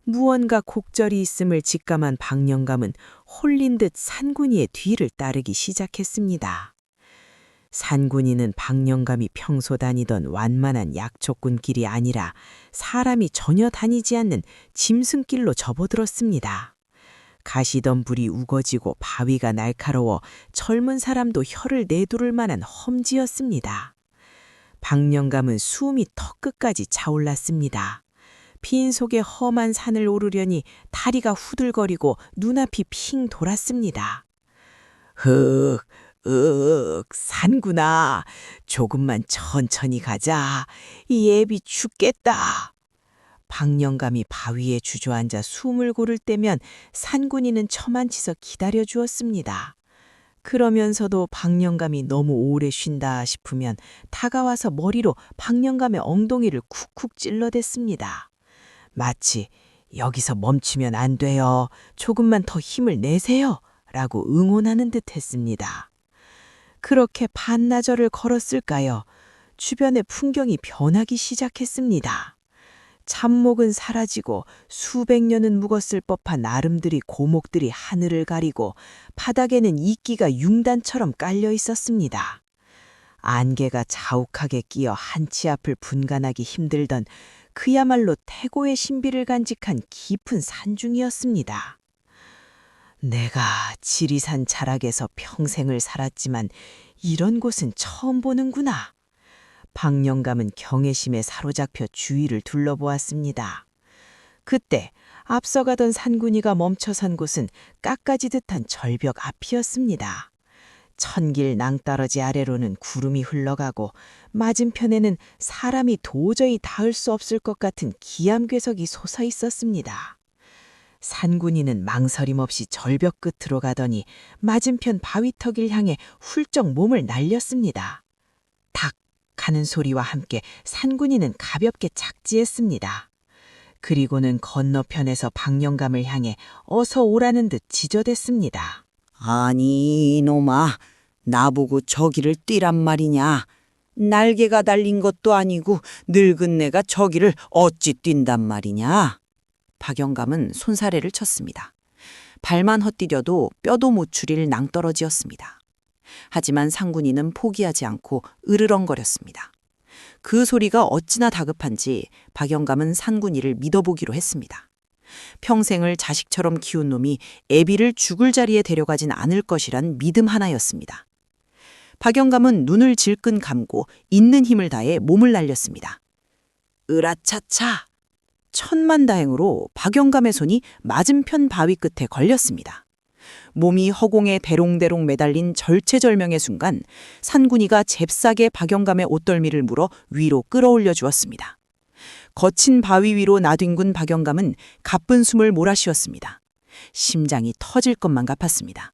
무언가 곡절이 있음을 직감한 박영감은 홀린 듯 산군이의 뒤를 따르기 시작했습니다. 산군이는 박영감이 평소 다니던 완만한 약초꾼 길이 아니라 사람이 전혀 다니지 않는 짐승길로 접어들었습니다. 가시덤불이 우거지고 바위가 날카로워 젊은 사람도 혀를 내두를 만한 험지였습니다. 박영감은 숨이 턱끝까지 차올랐습니다. 빈속의 험한 산을 오르려니 다리가 후들거리고 눈앞이 핑 돌았습니다. 산구나. 조금만 천천히 가자. 이 애비 죽겠다. 박영감이 바위에 주저앉아 숨을 고를 때면 산군이는 처만치서 기다려 주었습니다. 그러면서도 박영감이 너무 오래 쉰다 싶으면 다가와서 머리로 박영감의 엉덩이를 쿡쿡 찔러댔습니다. 마치 여기서 멈추면 안 돼요. 조금만 더 힘을 내세요. 라고 응원하는 듯 했습니다. 그렇게 반나절을 걸었을까요? 주변의 풍경이 변하기 시작했습니다. 잡목은 사라지고 수백 년은 묵었을 법한 나름들이 고목들이 하늘을 가리고 바닥에는 이끼가 융단처럼 깔려 있었습니다. 안개가 자욱하게 끼어 한치 앞을 분간하기 힘들던 그야말로 태고의 신비를 간직한 깊은 산중이었습니다. 내가 지리산 자락에서 평생을 살았지만 이런 곳은 처음 보는구나. 박영감은 경외심에 사로잡혀 주위를 둘러보았습니다. 그때 앞서가던 산군이가 멈춰선 곳은 깎아지 듯한 절벽 앞이었습니다. 천길 낭떠러지 아래로는 구름이 흘러가고 맞은편에는 사람이 도저히 닿을 수 없을 것 같은 기암괴석이 솟아 있었습니다. 산군이는 망설임 없이 절벽 끝으로 가더니 맞은편 바위턱을 향해 훌쩍 몸을 날렸습니다. 탁 하는 소리와 함께 산군이는 가볍게 착지했습니다. 그리고는 건너편에서 박영감을 향해 어서 오라는 듯 지저댔습니다. 아니, 이놈아, 나보고 저기를 뛰란 말이냐. 날개가 달린 것도 아니고 늙은 내가 저기를 어찌 뛴단 말이냐. 박영감은 손사래를 쳤습니다. 발만 헛디뎌도 뼈도 못 추릴 낭떠러지였습니다. 하지만 상군이는 포기하지 않고 으르렁거렸습니다. 그 소리가 어찌나 다급한지 박영감은 산군이를 믿어보기로 했습니다. 평생을 자식처럼 키운 놈이 애비를 죽을 자리에 데려가진 않을 것이란 믿음 하나였습니다. 박영감은 눈을 질끈 감고 있는 힘을 다해 몸을 날렸습니다. 으라차차! 천만다행으로 박영감의 손이 맞은편 바위 끝에 걸렸습니다. 몸이 허공에 대롱대롱 매달린 절체절명의 순간 산군이가 잽싸게 박영감의 옷덜미를 물어 위로 끌어올려 주었습니다. 거친 바위 위로 나뒹군 박영감은 가쁜 숨을 몰아쉬었습니다. 심장이 터질 것만 같았습니다.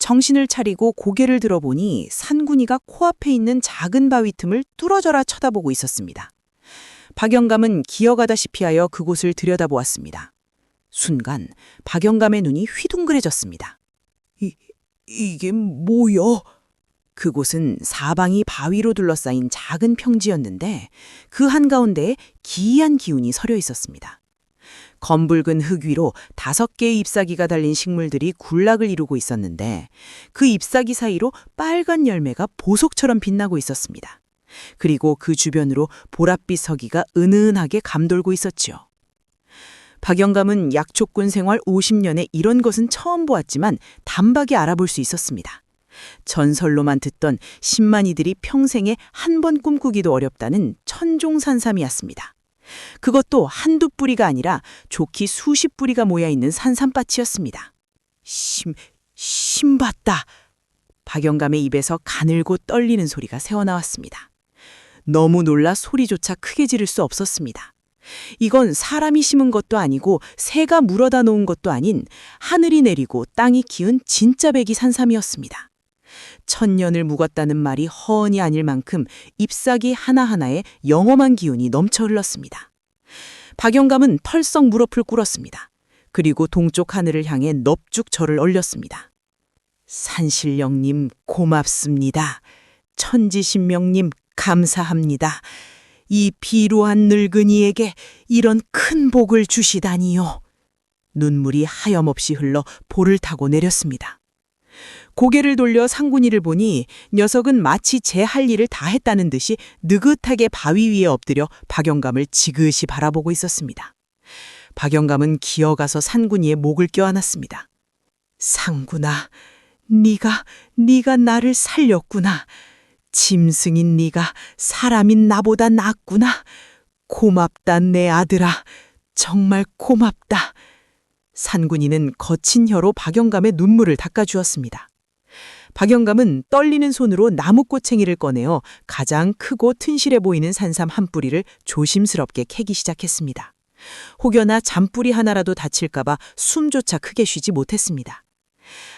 정신을 차리고 고개를 들어보니 산군이가 코앞에 있는 작은 바위 틈을 뚫어져라 쳐다보고 있었습니다. 박영감은 기어가다시피 하여 그곳을 들여다보았습니다. 순간 박영감의 눈이 휘둥그레졌습니다. 이게 뭐여? 그곳은 사방이 바위로 둘러싸인 작은 평지였는데 그 한가운데에 기이한 기운이 서려 있었습니다. 검붉은 흙 위로 5개의 잎사귀가 달린 식물들이 군락을 이루고 있었는데 그 잎사귀 사이로 빨간 열매가 보석처럼 빛나고 있었습니다. 그리고 그 주변으로 보랏빛 서기가 은은하게 감돌고 있었지요. 박영감은 약초꾼 생활 50년에 이런 것은 처음 보았지만 단박에 알아볼 수 있었습니다. 전설로만 듣던 신만이들이 평생에 한 번 꿈꾸기도 어렵다는 천종산삼이었습니다. 그것도 한두 뿌리가 아니라 좋기 수십 뿌리가 모여있는 산삼밭이었습니다. 신봤다. 박영감의 입에서 가늘고 떨리는 소리가 새어나왔습니다. 너무 놀라 소리조차 크게 지를 수 없었습니다. 이건 사람이 심은 것도 아니고 새가 물어다 놓은 것도 아닌 하늘이 내리고 땅이 키운 진짜 백이 산삼이었습니다. 천년을 묵었다는 말이 허언이 아닐 만큼 잎사귀 하나하나에 영험한 기운이 넘쳐 흘렀습니다. 박영감은 펄썩 무릎을 꿇었습니다. 그리고 동쪽 하늘을 향해 넙죽 절을 올렸습니다. 산신령님 고맙습니다. 천지신명님 감사합니다. 이 비루한 늙은이에게 이런 큰 복을 주시다니요. 눈물이 하염없이 흘러 볼을 타고 내렸습니다. 고개를 돌려 상군이를 보니 녀석은 마치 제 할 일을 다 했다는 듯이 느긋하게 바위 위에 엎드려 박영감을 지그시 바라보고 있었습니다. 박영감은 기어가서 상군이의 목을 껴안았습니다. 상군아, 네가 나를 살렸구나. 짐승인 네가 사람인 나보다 낫구나. 고맙다 내 아들아. 정말 고맙다. 산군이는 거친 혀로 박영감의 눈물을 닦아주었습니다. 박영감은 떨리는 손으로 나무꼬챙이를 꺼내어 가장 크고 튼실해 보이는 산삼 한 뿌리를 조심스럽게 캐기 시작했습니다. 혹여나 잔뿌리 하나라도 다칠까 봐 숨조차 크게 쉬지 못했습니다.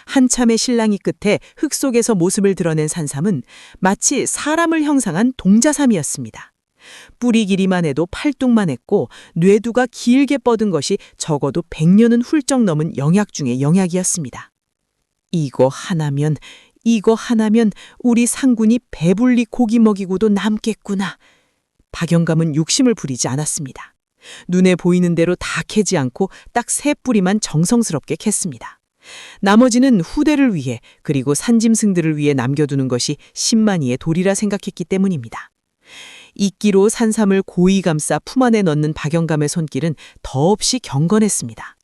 한참의 실랑이 끝에 흙 속에서 모습을 드러낸 산삼은 마치 사람을 형상한 동자삼이었습니다. 뿌리 길이만 해도 팔뚝만 했고 뇌두가 길게 뻗은 것이 적어도 100년은 훌쩍 넘은 영약 중의 영약이었습니다. 이거 하나면 우리 상군이 배불리 고기 먹이고도 남겠구나. 박영감은 욕심을 부리지 않았습니다. 눈에 보이는 대로 다 캐지 않고 딱 3뿌리만 정성스럽게 캤습니다. 나머지는 후대를 위해 그리고 산짐승들을 위해 남겨두는 것이 신만이의 도리라 생각했기 때문입니다. 이끼로 산삼을 고이 감싸 품 안에 넣는 박영감의 손길은 더없이 경건했습니다.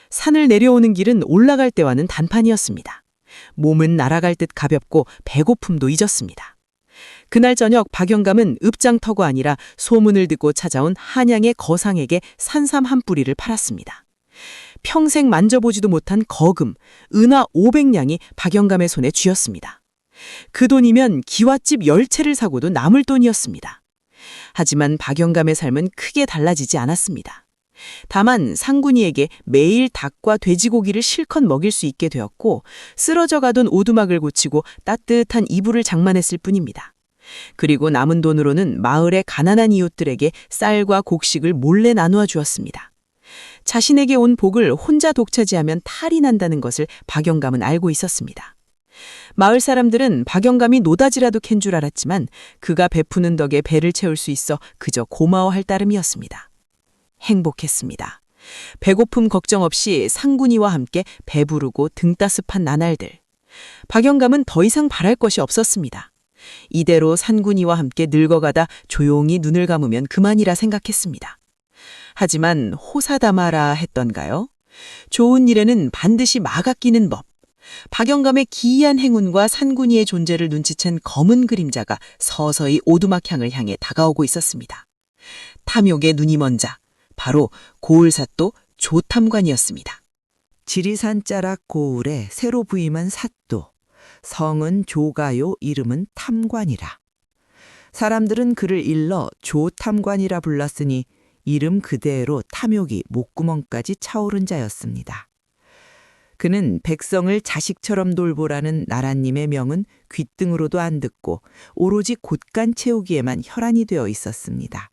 산을 내려오는 길은 올라갈 때와는 단판이었습니다. 몸은 날아갈 듯 가볍고 배고픔도 잊었습니다. 그날 저녁 박영감은 읍장터가 아니라 소문을 듣고 찾아온 한양의 거상에게 산삼 한 뿌리를 팔았습니다. 평생 만져보지도 못한 거금, 은화 500냥이 박영감의 손에 쥐었습니다. 그 돈이면 기와집 10채를 사고도 남을 돈이었습니다. 하지만 박영감의 삶은 크게 달라지지 않았습니다. 다만 상군이에게 매일 닭과 돼지고기를 실컷 먹일 수 있게 되었고 쓰러져 가던 오두막을 고치고 따뜻한 이불을 장만했을 뿐입니다. 그리고 남은 돈으로는 마을의 가난한 이웃들에게 쌀과 곡식을 몰래 나누어 주었습니다. 자신에게 온 복을 혼자 독차지하면 탈이 난다는 것을 박영감은 알고 있었습니다. 마을 사람들은 박영감이 노다지라도 캔 줄 알았지만 그가 베푸는 덕에 배를 채울 수 있어 그저 고마워할 따름이었습니다. 행복했습니다. 배고픔 걱정 없이 상군이와 함께 배부르고 등따습한 나날들. 박영감은 더 이상 바랄 것이 없었습니다. 이대로 산군이와 함께 늙어가다 조용히 눈을 감으면 그만이라 생각했습니다. 하지만 호사다마라 했던가요? 좋은 일에는 반드시 막아 끼는 법. 박영감의 기이한 행운과 산군이의 존재를 눈치챈 검은 그림자가 서서히 오두막향을 향해 다가오고 있었습니다. 탐욕의 눈이 먼 자, 바로 고을사또 조탐관이었습니다. 지리산 자락 고을에 새로 부임한 사또. 성은 조가요, 이름은 탐관이라. 사람들은 그를 일러 조탐관이라 불렀으니 이름 그대로 탐욕이 목구멍까지 차오른 자였습니다. 그는 백성을 자식처럼 돌보라는 나라님의 명은 귓등으로도 안 듣고 오로지 곳간 채우기에만 혈안이 되어 있었습니다.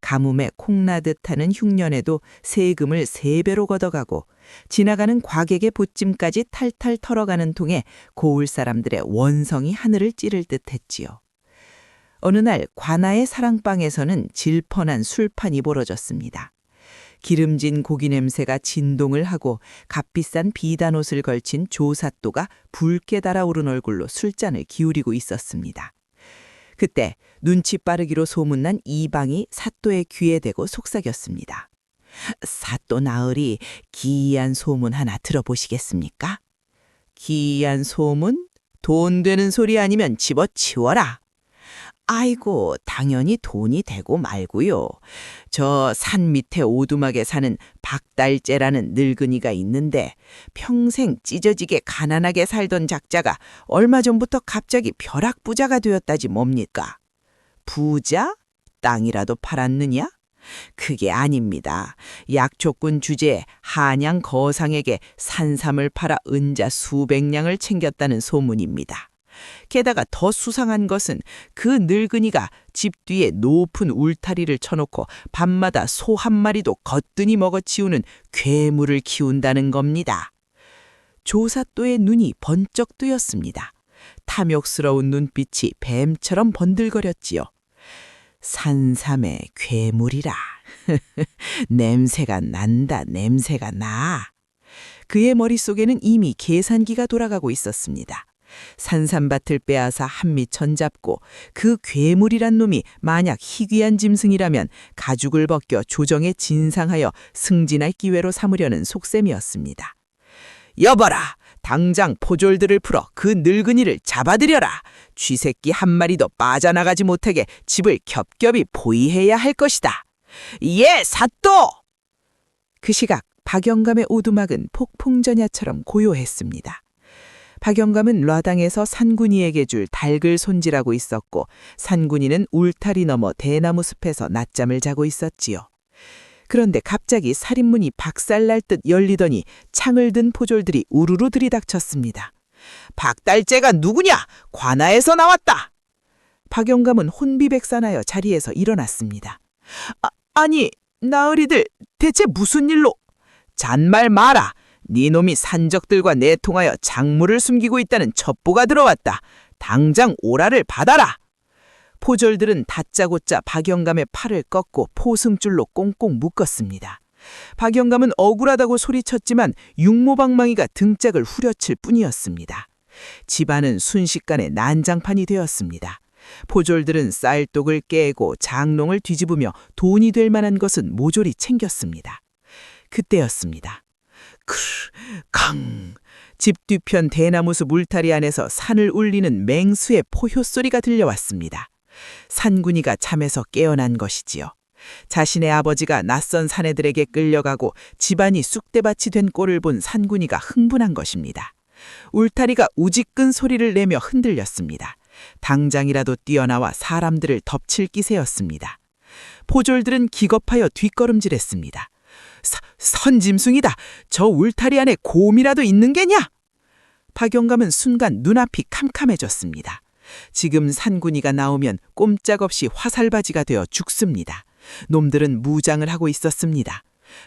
가뭄에 콩나듯 하는 흉년에도 세금을 3배로 걷어가고 지나가는 과객의 보찜까지 탈탈 털어가는 통에 고을 사람들의 원성이 하늘을 찌를 듯 했지요. 어느 날 관아의 사랑방에서는 질펀한 술판이 벌어졌습니다. 기름진 고기 냄새가 진동을 하고 값비싼 비단옷을 걸친 조사또가 붉게 달아오른 얼굴로 술잔을 기울이고 있었습니다. 그때 눈치 빠르기로 소문난 이방이 사또의 귀에 대고 속삭였습니다. 사또 나으리 기이한 소문 하나 들어보시겠습니까? 기이한 소문? 돈 되는 소리 아니면 집어치워라. 아이고, 당연히 돈이 되고 말고요. 저 산 밑에 오두막에 사는 박달재라는 늙은이가 있는데 평생 찢어지게 가난하게 살던 작자가 얼마 전부터 갑자기 벼락부자가 되었다지 뭡니까? 부자? 땅이라도 팔았느냐? 그게 아닙니다. 약초꾼 주제에 한양 거상에게 산삼을 팔아 은자 수백 냥을 챙겼다는 소문입니다. 게다가 더 수상한 것은 그 늙은이가 집 뒤에 높은 울타리를 쳐놓고 밤마다 소 한 마리도 거뜬히 먹어치우는 괴물을 키운다는 겁니다. 조사또의 눈이 번쩍 뜨였습니다. 탐욕스러운 눈빛이 뱀처럼 번들거렸지요. 산삼의 괴물이라. 냄새가 난다, 냄새가 나. 그의 머릿속에는 이미 계산기가 돌아가고 있었습니다. 산삼밭을 빼앗아 한밑 전잡고 그 괴물이란 놈이 만약 희귀한 짐승이라면 가죽을 벗겨 조정에 진상하여 승진할 기회로 삼으려는 속셈이었습니다. 여봐라! 당장 포졸들을 풀어 그 늙은이를 잡아들여라! 쥐새끼 한 마리도 빠져나가지 못하게 집을 겹겹이 포위해야 할 것이다. 예, 사또! 그 시각 박영감의 오두막은 폭풍전야처럼 고요했습니다. 박영감은 놔당에서 산군이에게 줄 닭을 손질하고 있었고 산군이는 울타리 너머 대나무 숲에서 낮잠을 자고 있었지요. 그런데 갑자기 살인문이 박살날 듯 열리더니 창을 든 포졸들이 우르르 들이닥쳤습니다. 박달재가 누구냐? 관아에서 나왔다. 박영감은 혼비백산하여 자리에서 일어났습니다. 아니, 나으리들 대체 무슨 일로? 잔말 마라. 네 놈이 산적들과 내통하여 작물을 숨기고 있다는 첩보가 들어왔다. 당장 오라를 받아라. 포졸들은 다짜고짜 박영감의 팔을 꺾고 포승줄로 꽁꽁 묶었습니다. 박영감은 억울하다고 소리쳤지만 육모방망이가 등짝을 후려칠 뿐이었습니다. 집안은 순식간에 난장판이 되었습니다. 포졸들은 쌀독을 깨고 장롱을 뒤집으며 돈이 될 만한 것은 모조리 챙겼습니다. 그때였습니다. 강! 집 뒤편 대나무숲 울타리 안에서 산을 울리는 맹수의 포효소리가 들려왔습니다. 산군이가 잠에서 깨어난 것이지요. 자신의 아버지가 낯선 사내들에게 끌려가고 집안이 쑥대밭이 된 꼴을 본 산군이가 흥분한 것입니다. 울타리가 우지끈 소리를 내며 흔들렸습니다. 당장이라도 뛰어나와 사람들을 덮칠 기세였습니다. 포졸들은 기겁하여 뒷걸음질했습니다. 선짐승이다. 저 울타리 안에 곰이라도 있는 게냐? 박영감은 순간 눈앞이 캄캄해졌습니다. 지금 산군이가 나오면 꼼짝없이 화살바지가 되어 죽습니다. 놈들은 무장을 하고 있었습니다.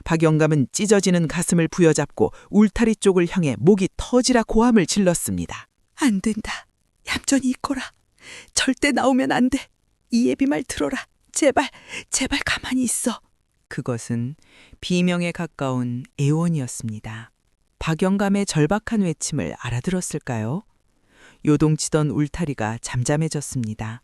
박영감은 찢어지는 가슴을 부여잡고 울타리 쪽을 향해 목이 터지라 고함을 질렀습니다. 안 된다. 얌전히 있거라. 절대 나오면 안 돼. 이 예비 말 들어라. 제발, 제발 가만히 있어. 그것은 비명에 가까운 애원이었습니다. 박영감의 절박한 외침을 알아들었을까요? 요동치던 울타리가 잠잠해졌습니다.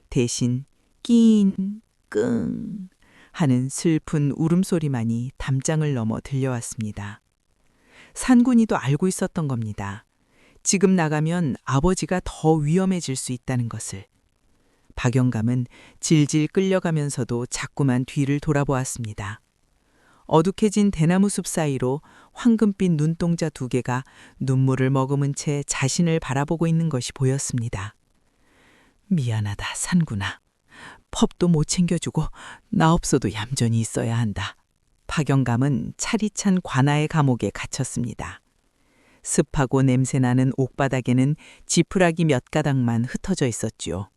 대신 낑, 끙 하는 슬픈 울음소리만이 담장을 넘어 들려왔습니다. 산군이도 알고 있었던 겁니다. 지금 나가면 아버지가 더 위험해질 수 있다는 것을. 박영감은 질질 끌려가면서도 자꾸만 뒤를 돌아보았습니다. 어둑해진 대나무 숲 사이로 황금빛 눈동자 2개가 눈물을 머금은 채 자신을 바라보고 있는 것이 보였습니다. 미안하다, 산구나. 펍도 못 챙겨주고 나 없어도 얌전히 있어야 한다. 박영감은 차디찬 관아의 감옥에 갇혔습니다. 습하고 냄새나는 옥바닥에는 지푸라기 몇 가닥만 흩어져 있었지요.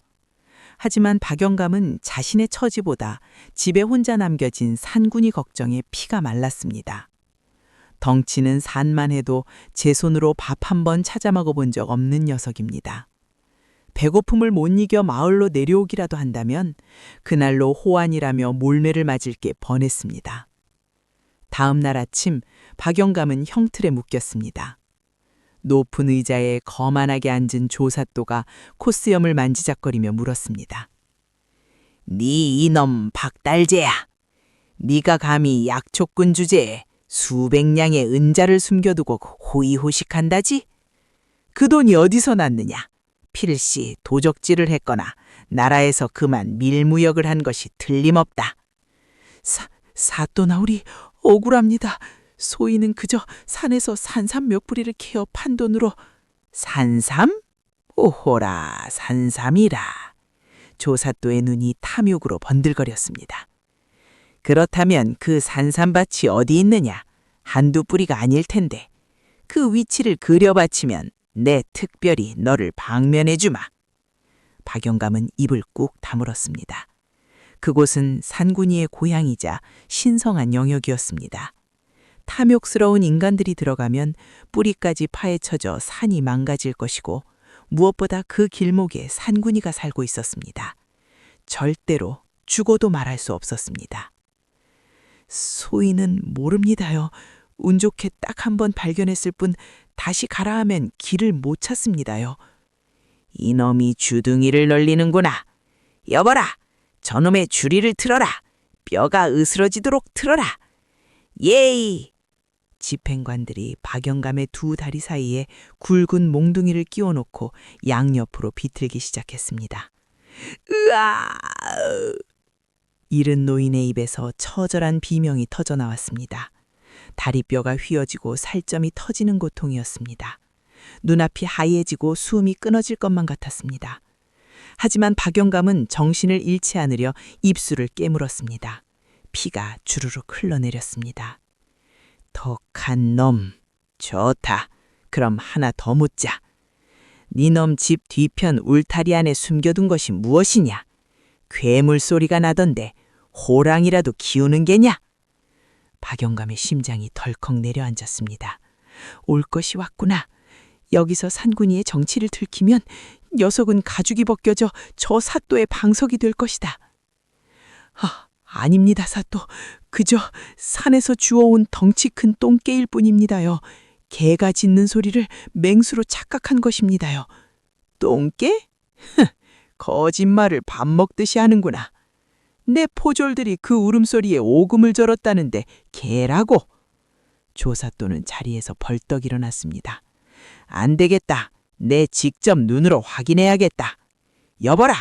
하지만 박영감은 자신의 처지보다 집에 혼자 남겨진 산군이 걱정에 피가 말랐습니다. 덩치는 산만 해도 제 손으로 밥 한 번 찾아 먹어본 적 없는 녀석입니다. 배고픔을 못 이겨 마을로 내려오기라도 한다면 그날로 호환이라며 몰매를 맞을 게 뻔했습니다. 다음 날 아침 박영감은 형틀에 묶였습니다. 높은 의자에 거만하게 앉은 조사또가 코스염을 만지작거리며 물었습니다. 네 이놈 박달재야. 네가 감히 약초꾼 주제에 수백 냥의 은자를 숨겨두고 호의호식한다지? 그 돈이 어디서 났느냐? 필시 도적질을 했거나 나라에서 그만 밀무역을 한 것이 틀림없다. 사또나으리 억울합니다. 소인은 그저 산에서 산삼 몇 뿌리를 캐어 판 돈으로. 산삼? 오호라 산삼이라. 조사또의 눈이 탐욕으로 번들거렸습니다. 그렇다면 그 산삼밭이 어디 있느냐? 한두 뿌리가 아닐 텐데 그 위치를 그려바치면 내 특별히 너를 방면해 주마. 박영감은 입을 꾹 다물었습니다. 그곳은 산군이의 고향이자 신성한 영역이었습니다. 탐욕스러운 인간들이 들어가면 뿌리까지 파헤쳐져 산이 망가질 것이고 무엇보다 그 길목에 산군이가 살고 있었습니다. 절대로 죽어도 말할 수 없었습니다. 소인은 모릅니다요. 운 좋게 딱 한 번 발견했을 뿐 다시 가라 하면 길을 못 찾습니다요. 이놈이 주둥이를 놀리는구나. 여보라, 저놈의 주리를 틀어라. 뼈가 으스러지도록 틀어라. 예이! 집행관들이 박영감의 두 다리 사이에 굵은 몽둥이를 끼워놓고 양옆으로 비틀기 시작했습니다. 으아! 이른 노인의 입에서 처절한 비명이 터져 나왔습니다. 다리뼈가 휘어지고 살점이 터지는 고통이었습니다. 눈앞이 하얘지고 숨이 끊어질 것만 같았습니다. 하지만 박영감은 정신을 잃지 않으려 입술을 깨물었습니다. 피가 주르륵 흘러내렸습니다. 독한 놈. 좋다. 그럼 하나 더 묻자. 니놈 집 뒤편 울타리 안에 숨겨둔 것이 무엇이냐? 괴물 소리가 나던데 호랑이라도 키우는 게냐? 박영감의 심장이 덜컥 내려앉았습니다. 올 것이 왔구나. 여기서 산군이의 정치를 들키면 녀석은 가죽이 벗겨져 저 사또의 방석이 될 것이다. 아닙니다, 사또. 그저 산에서 주워온 덩치 큰 똥개일 뿐입니다요. 개가 짖는 소리를 맹수로 착각한 것입니다요. 똥개? 거짓말을 밥 먹듯이 하는구나. 내 포졸들이 그 울음소리에 오금을 절었다는데 개라고? 조사또는 자리에서 벌떡 일어났습니다. 안 되겠다. 내 직접 눈으로 확인해야겠다. 여보라,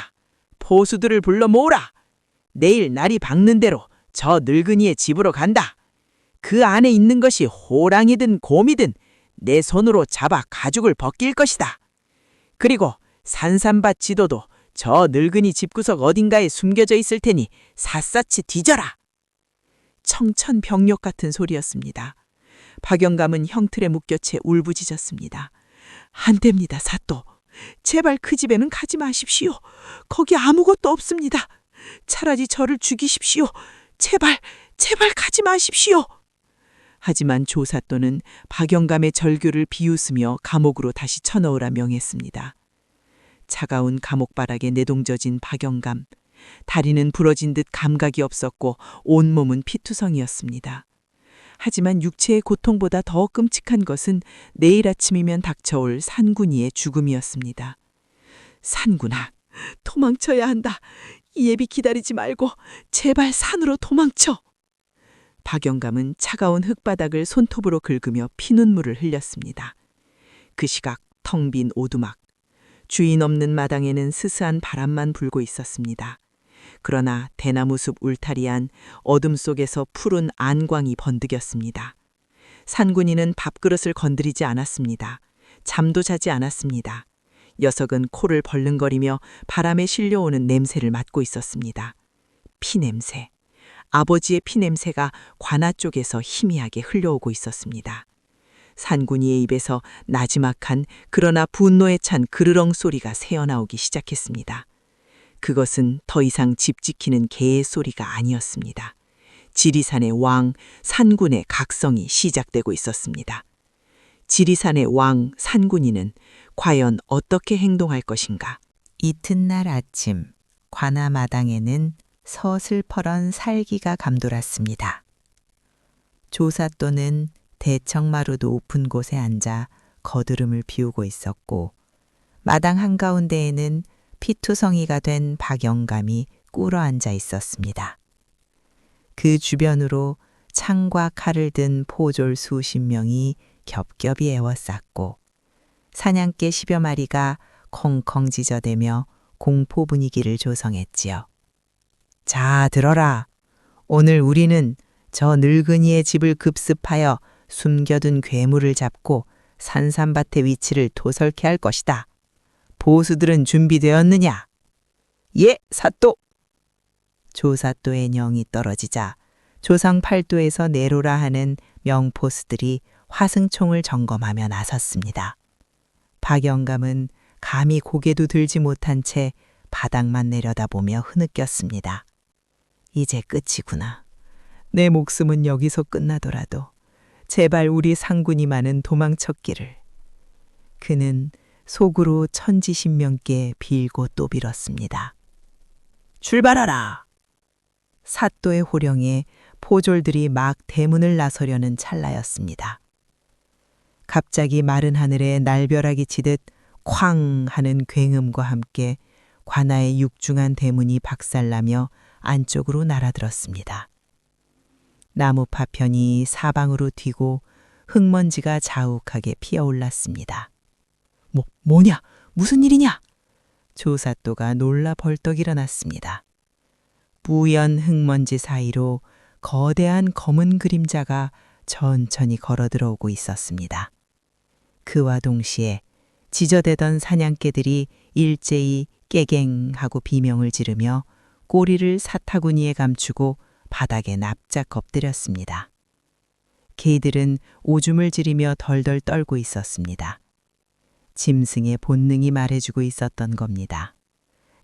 포수들을 불러 모으라. 내일 날이 밝는 대로 저 늙은이의 집으로 간다. 그 안에 있는 것이 호랑이든 곰이든 내 손으로 잡아 가죽을 벗길 것이다. 그리고 산삼밭 지도도 저 늙은이 집구석 어딘가에 숨겨져 있을 테니 샅샅이 뒤져라. 청천벽력 같은 소리였습니다. 박영감은 형틀에 묶여 채 울부짖었습니다. 안 됩니다, 사또. 제발 그 집에는 가지 마십시오. 거기 아무것도 없습니다. 차라리 저를 죽이십시오. 제발, 제발 가지 마십시오. 하지만 조사또는 박영감의 절규를 비웃으며 감옥으로 다시 쳐넣으라 명했습니다. 차가운 감옥바닥에 내동져진 박영감. 다리는 부러진 듯 감각이 없었고 온몸은 피투성이었습니다. 하지만 육체의 고통보다 더 끔찍한 것은 내일 아침이면 닥쳐올 산군이의 죽음이었습니다. 산군아, 도망쳐야 한다. 예비 기다리지 말고 제발 산으로 도망쳐. 박영감은 차가운 흙바닥을 손톱으로 긁으며 피눈물을 흘렸습니다. 그 시각 텅 빈 오두막. 주인 없는 마당에는 스스한 바람만 불고 있었습니다. 그러나 대나무 숲 울타리 안 어둠 속에서 푸른 안광이 번득였습니다. 산군이는 밥그릇을 건드리지 않았습니다. 잠도 자지 않았습니다. 녀석은 코를 벌렁거리며 바람에 실려오는 냄새를 맡고 있었습니다. 피냄새. 아버지의 피냄새가 관아 쪽에서 희미하게 흘러오고 있었습니다. 산군이의 입에서 나지막한 그러나 분노에 찬 그르렁 소리가 새어나오기 시작했습니다. 그것은 더 이상 집 지키는 개의 소리가 아니었습니다. 지리산의 왕 산군의 각성이 시작되고 있었습니다. 지리산의 왕 산군이는 과연 어떻게 행동할 것인가? 이튿날 아침 관아 마당에는 서슬퍼런 살기가 감돌았습니다. 조사또는 대청마루 높은 곳에 앉아 거드름을 피우고 있었고 마당 한가운데에는 피투성이가 된 박영감이 꿇어 앉아 있었습니다. 그 주변으로 창과 칼을 든 포졸 수십 명이 겹겹이 에워쌌고 사냥개 10여 마리가 콩콩 짖어대며 공포 분위기를 조성했지요. 자, 들어라. 오늘 우리는 저 늙은이의 집을 급습하여 숨겨둔 괴물을 잡고 산삼밭의 위치를 도설케 할 것이다. 보수들은 준비되었느냐? 예, 사또! 조사또의 영이 떨어지자 조상 팔도에서 내로라 하는 명포스들이 화승총을 점검하며 나섰습니다. 박영감은 감히 고개도 들지 못한 채 바닥만 내려다보며 흐느꼈습니다. 이제 끝이구나. 내 목숨은 여기서 끝나더라도 제발 우리 상군이만은 도망쳤기를. 그는 속으로 천지신명께 빌고 또 빌었습니다. 출발하라! 사또의 호령에 포졸들이 막 대문을 나서려는 찰나였습니다. 갑자기 마른 하늘에 날벼락이 치듯 쾅 하는 굉음과 함께 관아의 육중한 대문이 박살나며 안쪽으로 날아들었습니다. 나무 파편이 사방으로 튀고 흙먼지가 자욱하게 피어올랐습니다. 뭐냐? 무슨 일이냐? 조사또가 놀라 벌떡 일어났습니다. 뿌연 흙먼지 사이로 거대한 검은 그림자가 천천히 걸어 들어오고 있었습니다. 그와 동시에 지저대던 사냥개들이 일제히 깨갱하고 비명을 지르며 꼬리를 사타구니에 감추고 바닥에 납작 엎드렸습니다. 개들은 오줌을 지르며 덜덜 떨고 있었습니다. 짐승의 본능이 말해주고 있었던 겁니다.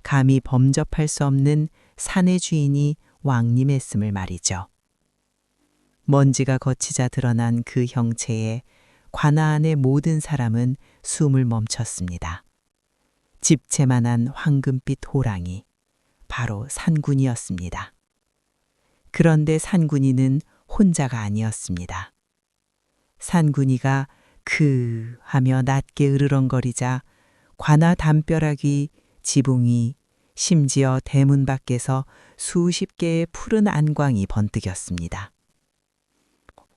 감히 범접할 수 없는 산의 주인이 왕님했음을 말이죠. 먼지가 거치자 드러난 그 형체에 관아 안의 모든 사람은 숨을 멈췄습니다. 집채만한 황금빛 호랑이, 바로 산군이었습니다. 그런데 산군이는 혼자가 아니었습니다. 산군이가 그 하며 낮게 으르렁거리자 관아 담벼락이 지붕이 심지어 대문 밖에서 수십 개의 푸른 안광이 번뜩였습니다.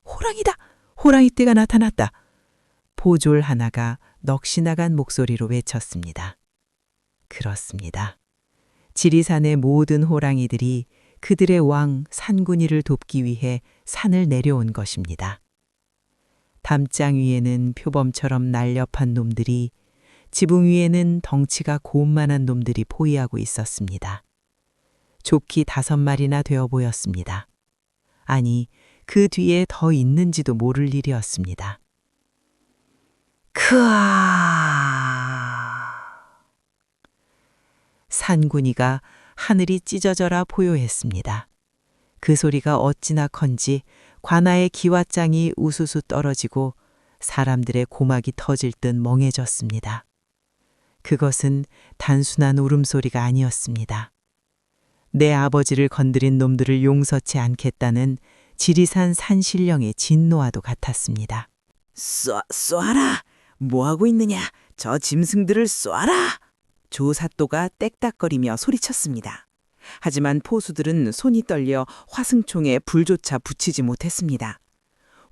호랑이다! 호랑이떼가 나타났다! 포졸 하나가 넋이 나간 목소리로 외쳤습니다. 그렇습니다. 지리산의 모든 호랑이들이 그들의 왕 산군이를 돕기 위해 산을 내려온 것입니다. 담장 위에는 표범처럼 날렵한 놈들이, 지붕 위에는 덩치가 고운만한 놈들이 포위하고 있었습니다. 좋기 5마리나 되어 보였습니다. 아니, 그 뒤에 더 있는지도 모를 일이었습니다. 크아! 산군이가 하늘이 찢어져라 포효했습니다. 그 소리가 어찌나 큰지 관아의 기왓장이 우수수 떨어지고 사람들의 고막이 터질 듯 멍해졌습니다. 그것은 단순한 울음소리가 아니었습니다. 내 아버지를 건드린 놈들을 용서치 않겠다는 지리산 산신령의 진노와도 같았습니다. 쏴라! 뭐하고 있느냐? 저 짐승들을 쏴라! 조사또가 땡딱거리며 소리쳤습니다. 하지만 포수들은 손이 떨려 화승총에 불조차 붙이지 못했습니다.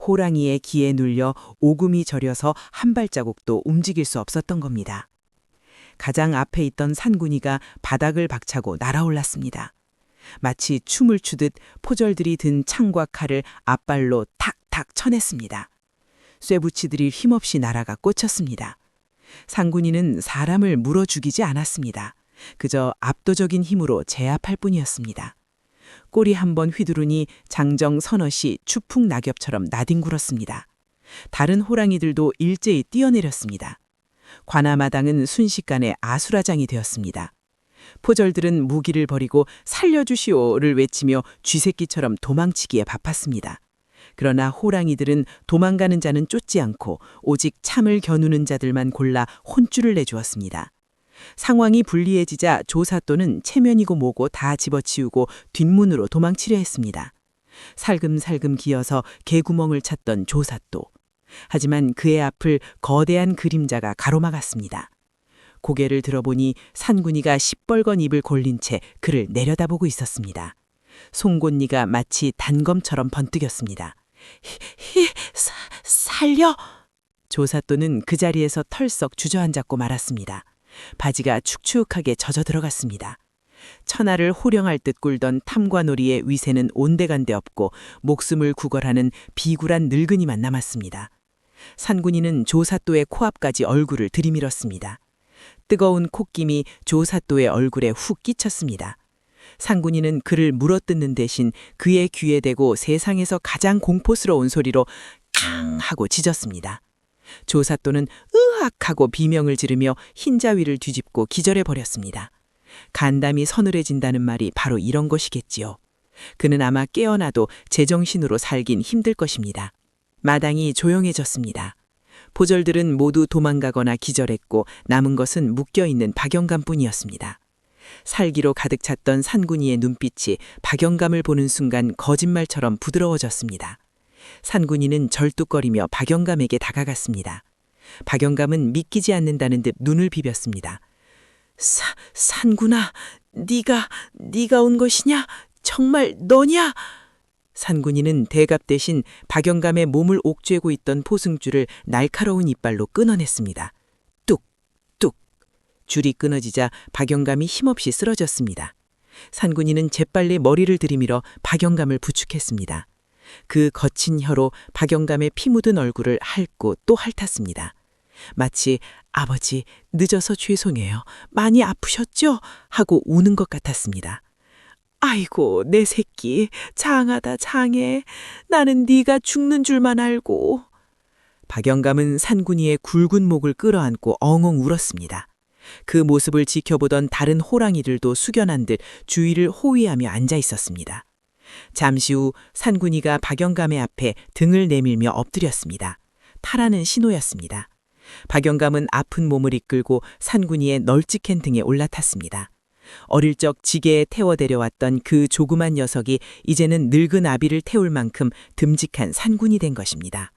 호랑이의 기에 눌려 오금이 저려서 한 발자국도 움직일 수 없었던 겁니다. 가장 앞에 있던 산군이가 바닥을 박차고 날아올랐습니다. 마치 춤을 추듯 포졸들이 든 창과 칼을 앞발로 탁탁 쳐냈습니다. 쇠붙이들이 힘없이 날아가 꽂혔습니다. 산군이는 사람을 물어 죽이지 않았습니다. 그저 압도적인 힘으로 제압할 뿐이었습니다. 꼬리 한번 휘두르니 장정 서너시 추풍 낙엽처럼 나뒹굴었습니다. 다른 호랑이들도 일제히 뛰어내렸습니다. 관아마당은 순식간에 아수라장이 되었습니다. 포졸들은 무기를 버리고 살려주시오를 외치며 쥐새끼처럼 도망치기에 바빴습니다. 그러나 호랑이들은 도망가는 자는 쫓지 않고 오직 참을 겨누는 자들만 골라 혼쭐을 내주었습니다. 상황이 불리해지자 조사또는 체면이고 뭐고 다 집어치우고 뒷문으로 도망치려 했습니다. 살금살금 기어서 개구멍을 찾던 조사또. 하지만 그의 앞을 거대한 그림자가 가로막았습니다. 고개를 들어보니 산군이가 시뻘건 입을 골린 채 그를 내려다보고 있었습니다. 송곳니가 마치 단검처럼 번뜩였습니다. 살려! 조사또는 그 자리에서 털썩 주저앉았고 말았습니다. 바지가 축축하게 젖어 들어갔습니다. 천하를 호령할 듯 굴던 탐관오리의 위세는 온데간데 없고 목숨을 구걸하는 비굴한 늙은이만 남았습니다. 산군이는 조사또의 코앞까지 얼굴을 들이밀었습니다. 뜨거운 콧김이 조사또의 얼굴에 훅 끼쳤습니다. 산군이는 그를 물어뜯는 대신 그의 귀에 대고 세상에서 가장 공포스러운 소리로 캉 하고 짖었습니다. 조사또는 으악 하고 비명을 지르며 흰자위를 뒤집고 기절해버렸습니다. 간담이 서늘해진다는 말이 바로 이런 것이겠지요. 그는 아마 깨어나도 제정신으로 살긴 힘들 것입니다. 마당이 조용해졌습니다. 포졸들은 모두 도망가거나 기절했고 남은 것은 묶여있는 박영감뿐이었습니다. 살기로 가득 찼던 산군이의 눈빛이 박영감을 보는 순간 거짓말처럼 부드러워졌습니다. 산군이는 절뚝거리며 박영감에게 다가갔습니다. 박영감은 믿기지 않는다는 듯 눈을 비볐습니다. 산군아, 네가 온 것이냐? 정말 너냐? 산군이는 대갑 대신 박영감의 몸을 옥죄고 있던 포승줄을 날카로운 이빨로 끊어냈습니다. 뚝뚝. 줄이 끊어지자 박영감이 힘없이 쓰러졌습니다. 산군이는 재빨리 머리를 들이밀어 박영감을 부축했습니다. 그 거친 혀로 박영감의 피 묻은 얼굴을 핥고 또 핥았습니다. 마치 아버지 늦어서 죄송해요. 많이 아프셨죠? 하고 우는 것 같았습니다. 아이고 내 새끼 장하다 장해. 나는 네가 죽는 줄만 알고. 박영감은 산군이의 굵은 목을 끌어안고 엉엉 울었습니다. 그 모습을 지켜보던 다른 호랑이들도 숙연한 듯 주위를 호위하며 앉아 있었습니다. 잠시 후 산군이가 박영감의 앞에 등을 내밀며 엎드렸습니다. 타라는 신호였습니다. 박영감은 아픈 몸을 이끌고 산군이의 널찍한 등에 올라탔습니다. 어릴 적 지게에 태워 데려왔던 그 조그만 녀석이 이제는 늙은 아비를 태울 만큼 듬직한 산군이 된 것입니다.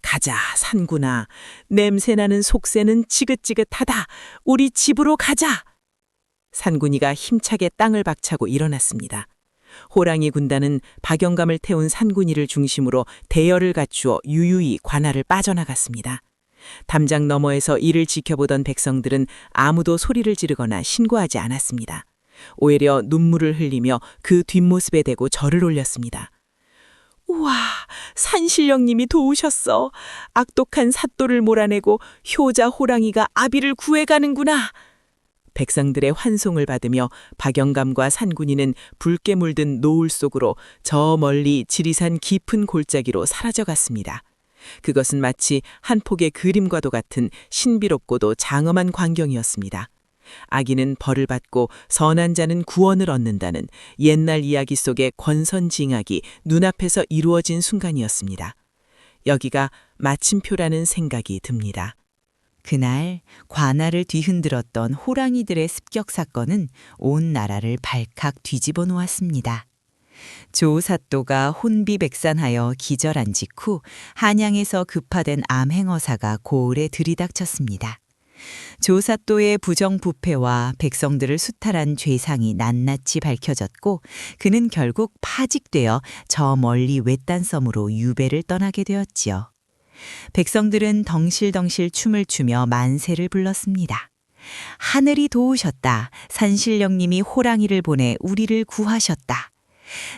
가자, 산군아. 냄새나는 속새는 지긋지긋하다. 우리 집으로 가자. 산군이가 힘차게 땅을 박차고 일어났습니다. 호랑이 군단은 박영감을 태운 산군이를 중심으로 대열을 갖추어 유유히 관아를 빠져나갔습니다. 담장 너머에서 이를 지켜보던 백성들은 아무도 소리를 지르거나 신고하지 않았습니다. 오히려 눈물을 흘리며 그 뒷모습에 대고 절을 올렸습니다. 우와, 산신령님이 도우셨어. 악독한 삿도를 몰아내고 효자 호랑이가 아비를 구해가는구나. 백성들의 환송을 받으며 박영감과 산군이는 붉게 물든 노을 속으로 저 멀리 지리산 깊은 골짜기로 사라져갔습니다. 그것은 마치 한 폭의 그림과도 같은 신비롭고도 장엄한 광경이었습니다. 악인은 벌을 받고 선한 자는 구원을 얻는다는 옛날 이야기 속의 권선징악이 눈앞에서 이루어진 순간이었습니다. 여기가 마침표라는 생각이 듭니다. 그날 관아를 뒤흔들었던 호랑이들의 습격 사건은 온 나라를 발칵 뒤집어 놓았습니다. 조사또가 혼비백산하여 기절한 직후 한양에서 급파된 암행어사가 고을에 들이닥쳤습니다. 조사또의 부정부패와 백성들을 수탈한 죄상이 낱낱이 밝혀졌고 그는 결국 파직되어 저 멀리 외딴 섬으로 유배를 떠나게 되었지요. 백성들은 덩실덩실 춤을 추며 만세를 불렀습니다. 하늘이 도우셨다. 산신령님이 호랑이를 보내 우리를 구하셨다.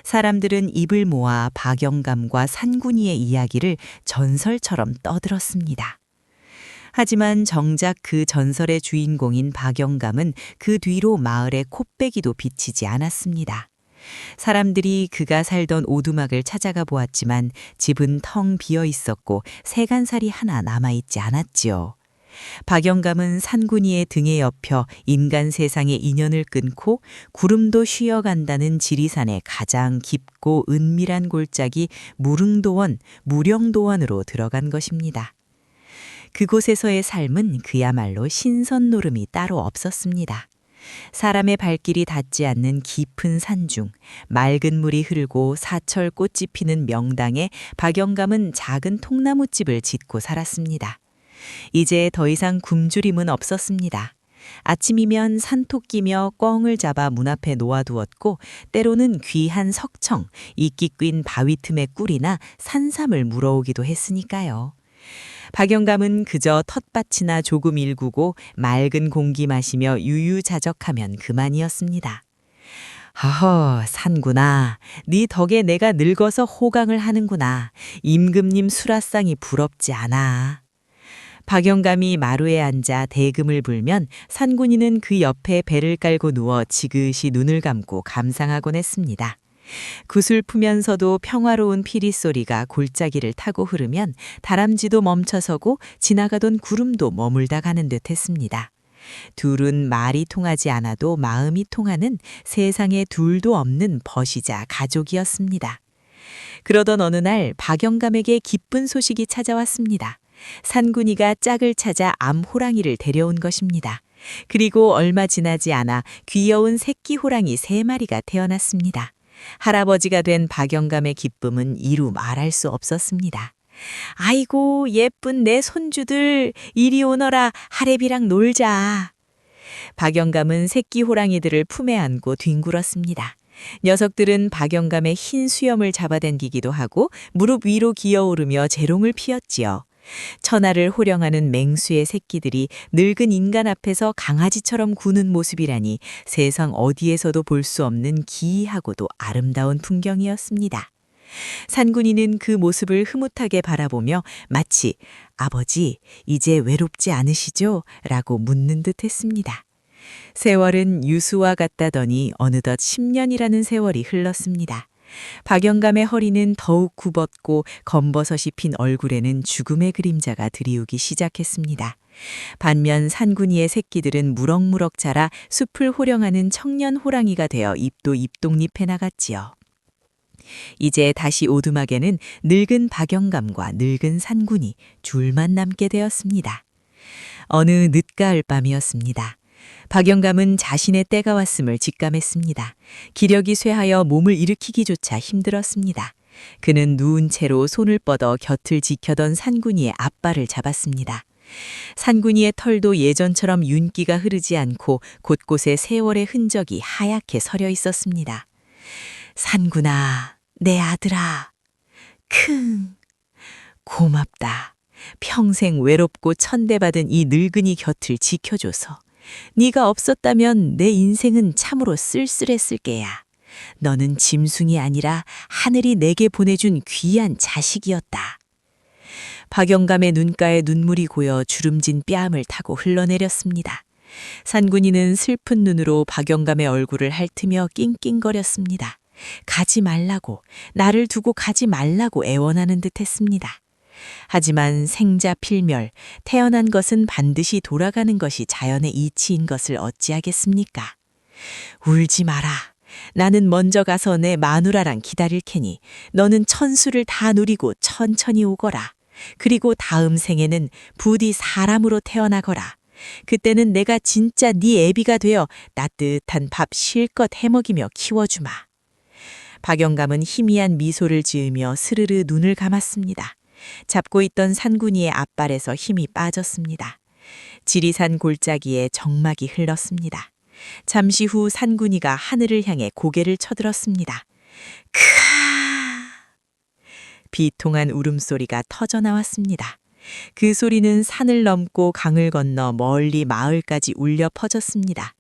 사람들은 입을 모아 박영감과 산군이의 이야기를 전설처럼 떠들었습니다. 하지만 정작 그 전설의 주인공인 박영감은 그 뒤로 마을의 콧배기도 비치지 않았습니다. 사람들이 그가 살던 오두막을 찾아가 보았지만 집은 텅 비어 있었고 세간살이 하나 남아있지 않았지요. 박영감은 산군이의 등에 엎여 인간 세상의 인연을 끊고 구름도 쉬어간다는 지리산의 가장 깊고 은밀한 골짜기 무릉도원, 무령도원으로 들어간 것입니다. 그곳에서의 삶은 그야말로 신선 노름이 따로 없었습니다. 사람의 발길이 닿지 않는 깊은 산중, 맑은 물이 흐르고 사철 꽃이 피는 명당에 박영감은 작은 통나무집을 짓고 살았습니다. 이제 더 이상 굶주림은 없었습니다. 아침이면 산토끼며 꿩을 잡아 문 앞에 놓아두었고 때로는 귀한 석청, 이끼 낀 바위 틈의 꿀이나 산삼을 물어오기도 했으니까요. 박영감은 그저 텃밭이나 조금 일구고 맑은 공기 마시며 유유자적하면 그만이었습니다. 허허, 산구나. 네 덕에 내가 늙어서 호강을 하는구나. 임금님 수라상이 부럽지 않아. 박영감이 마루에 앉아 대금을 불면 산군이는 그 옆에 배를 깔고 누워 지그시 눈을 감고 감상하곤 했습니다. 구슬프면서도 평화로운 피리 소리가 골짜기를 타고 흐르면 다람쥐도 멈춰서고 지나가던 구름도 머물다 가는 듯 했습니다. 둘은 말이 통하지 않아도 마음이 통하는 세상에 둘도 없는 벗이자 가족이었습니다. 그러던 어느 날 박영감에게 기쁜 소식이 찾아왔습니다. 산군이가 짝을 찾아 암호랑이를 데려온 것입니다. 그리고 얼마 지나지 않아 귀여운 새끼 호랑이 3마리가 태어났습니다. 할아버지가 된 박영감의 기쁨은 이루 말할 수 없었습니다. 아이고 예쁜 내 손주들 이리 오너라 하랩이랑 놀자. 박영감은 새끼 호랑이들을 품에 안고 뒹굴었습니다. 녀석들은 박영감의 흰 수염을 잡아당기기도 하고 무릎 위로 기어오르며 재롱을 피웠지요. 천하를 호령하는 맹수의 새끼들이 늙은 인간 앞에서 강아지처럼 구는 모습이라니 세상 어디에서도 볼 수 없는 기이하고도 아름다운 풍경이었습니다. 산군이는 그 모습을 흐뭇하게 바라보며 마치 아버지, 이제 외롭지 않으시죠? 라고 묻는 듯 했습니다. 세월은 유수와 같다더니 어느덧 10년이라는 세월이 흘렀습니다. 박영감의 허리는 더욱 굽었고 검버섯이 핀 얼굴에는 죽음의 그림자가 드리우기 시작했습니다. 반면 산군이의 새끼들은 무럭무럭 자라 숲을 호령하는 청년 호랑이가 되어 입도 입독립해 나갔지요. 이제 다시 오두막에는 늙은 박영감과 늙은 산군이 둘만 남게 되었습니다. 어느 늦가을 밤이었습니다. 박영감은 자신의 때가 왔음을 직감했습니다. 기력이 쇠하여 몸을 일으키기조차 힘들었습니다. 그는 누운 채로 손을 뻗어 곁을 지켜던 산군이의 앞발을 잡았습니다. 산군이의 털도 예전처럼 윤기가 흐르지 않고 곳곳에 세월의 흔적이 하얗게 서려 있었습니다. 산군아, 내 아들아. 킁. 고맙다. 평생 외롭고 천대받은 이 늙은이 곁을 지켜줘서. 네가 없었다면 내 인생은 참으로 쓸쓸했을 게야. 너는 짐승이 아니라 하늘이 내게 보내준 귀한 자식이었다. 박영감의 눈가에 눈물이 고여 주름진 뺨을 타고 흘러내렸습니다. 산군이는 슬픈 눈으로 박영감의 얼굴을 핥으며 낑낑거렸습니다. 가지 말라고, 나를 두고 가지 말라고 애원하는 듯 했습니다. 하지만 생자 필멸, 태어난 것은 반드시 돌아가는 것이 자연의 이치인 것을 어찌하겠습니까? 울지 마라. 나는 먼저 가서 내 마누라랑 기다릴 테니 너는 천수를 다 누리고 천천히 오거라. 그리고 다음 생에는 부디 사람으로 태어나거라. 그때는 내가 진짜 네 애비가 되어 따뜻한 밥 실컷 해먹이며 키워주마. 박영감은 희미한 미소를 지으며 스르르 눈을 감았습니다. 잡고 있던 산군이의 앞발에서 힘이 빠졌습니다. 지리산 골짜기에 정막이 흘렀습니다. 잠시 후 산군이가 하늘을 향해 고개를 쳐들었습니다. 크아! 비통한 울음소리가 터져나왔습니다. 그 소리는 산을 넘고 강을 건너 멀리 마을까지 울려 퍼졌습니다.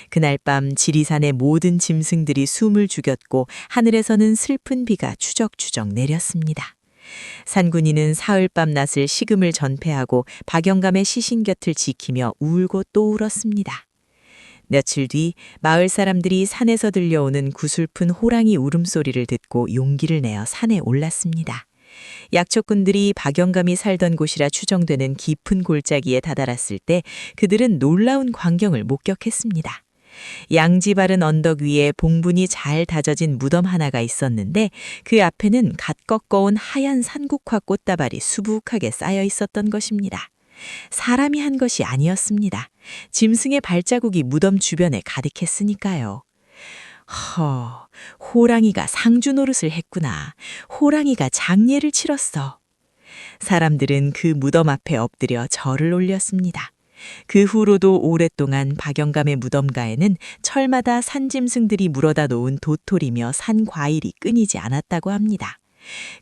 그날 밤 지리산의 모든 짐승들이 숨을 죽였고 하늘에서는 슬픈 비가 추적추적 내렸습니다. 산군이는 사흘밤 낮을 식음을 전폐하고 박영감의 시신 곁을 지키며 울고 또 울었습니다. 며칠 뒤 마을 사람들이 산에서 들려오는 구슬픈 호랑이 울음소리를 듣고 용기를 내어 산에 올랐습니다. 약초꾼들이 박영감이 살던 곳이라 추정되는 깊은 골짜기에 다다랐을 때 그들은 놀라운 광경을 목격했습니다. 양지 바른 언덕 위에 봉분이 잘 다져진 무덤 하나가 있었는데 그 앞에는 갓 꺾어온 하얀 산국화 꽃다발이 수북하게 쌓여 있었던 것입니다. 사람이 한 것이 아니었습니다. 짐승의 발자국이 무덤 주변에 가득했으니까요. 호랑이가 상주 노릇을 했구나. 호랑이가 장례를 치렀어. 사람들은 그 무덤 앞에 엎드려 절을 올렸습니다. 그 후로도 오랫동안 박영감의 무덤가에는 철마다 산짐승들이 물어다 놓은 도토리며 산과일이 끊이지 않았다고 합니다.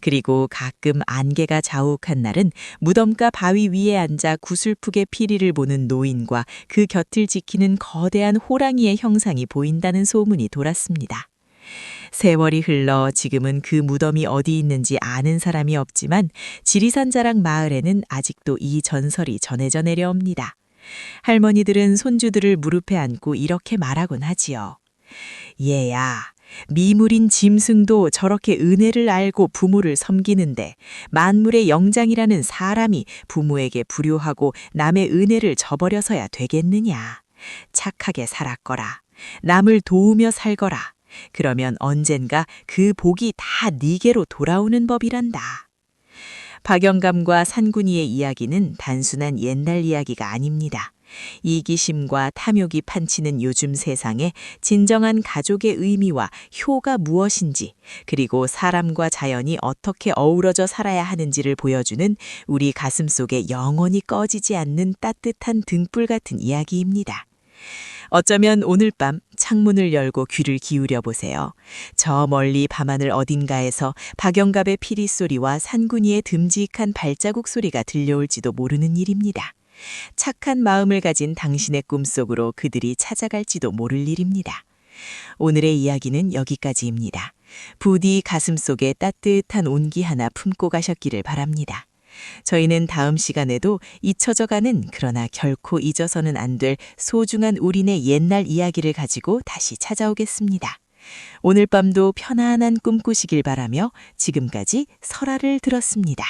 그리고 가끔 안개가 자욱한 날은 무덤가 바위 위에 앉아 구슬프게 피리를 보는 노인과 그 곁을 지키는 거대한 호랑이의 형상이 보인다는 소문이 돌았습니다. 세월이 흘러 지금은 그 무덤이 어디 있는지 아는 사람이 없지만 지리산 자락 마을에는 아직도 이 전설이 전해져 내려옵니다. 할머니들은 손주들을 무릎에 안고 이렇게 말하곤 하지요. 얘야, 미물인 짐승도 저렇게 은혜를 알고 부모를 섬기는데 만물의 영장이라는 사람이 부모에게 불효하고 남의 은혜를 저버려서야 되겠느냐. 착하게 살았거라. 남을 도우며 살거라. 그러면 언젠가 그 복이 다 네게로 돌아오는 법이란다. 박영감과 산군이의 이야기는 단순한 옛날 이야기가 아닙니다. 이기심과 탐욕이 판치는 요즘 세상에 진정한 가족의 의미와 효가 무엇인지, 그리고 사람과 자연이 어떻게 어우러져 살아야 하는지를 보여주는 우리 가슴속에 영원히 꺼지지 않는 따뜻한 등불 같은 이야기입니다. 어쩌면 오늘 밤 창문을 열고 귀를 기울여 보세요. 저 멀리 밤하늘 어딘가에서 박영갑의 피리 소리와 산군이의 듬직한 발자국 소리가 들려올지도 모르는 일입니다. 착한 마음을 가진 당신의 꿈속으로 그들이 찾아갈지도 모를 일입니다. 오늘의 이야기는 여기까지입니다. 부디 가슴속에 따뜻한 온기 하나 품고 가셨기를 바랍니다. 저희는 다음 시간에도 잊혀져가는 그러나 결코 잊어서는 안 될 소중한 우리네 옛날 이야기를 가지고 다시 찾아오겠습니다. 오늘 밤도 편안한 꿈 꾸시길 바라며 지금까지 설아를 들었습니다.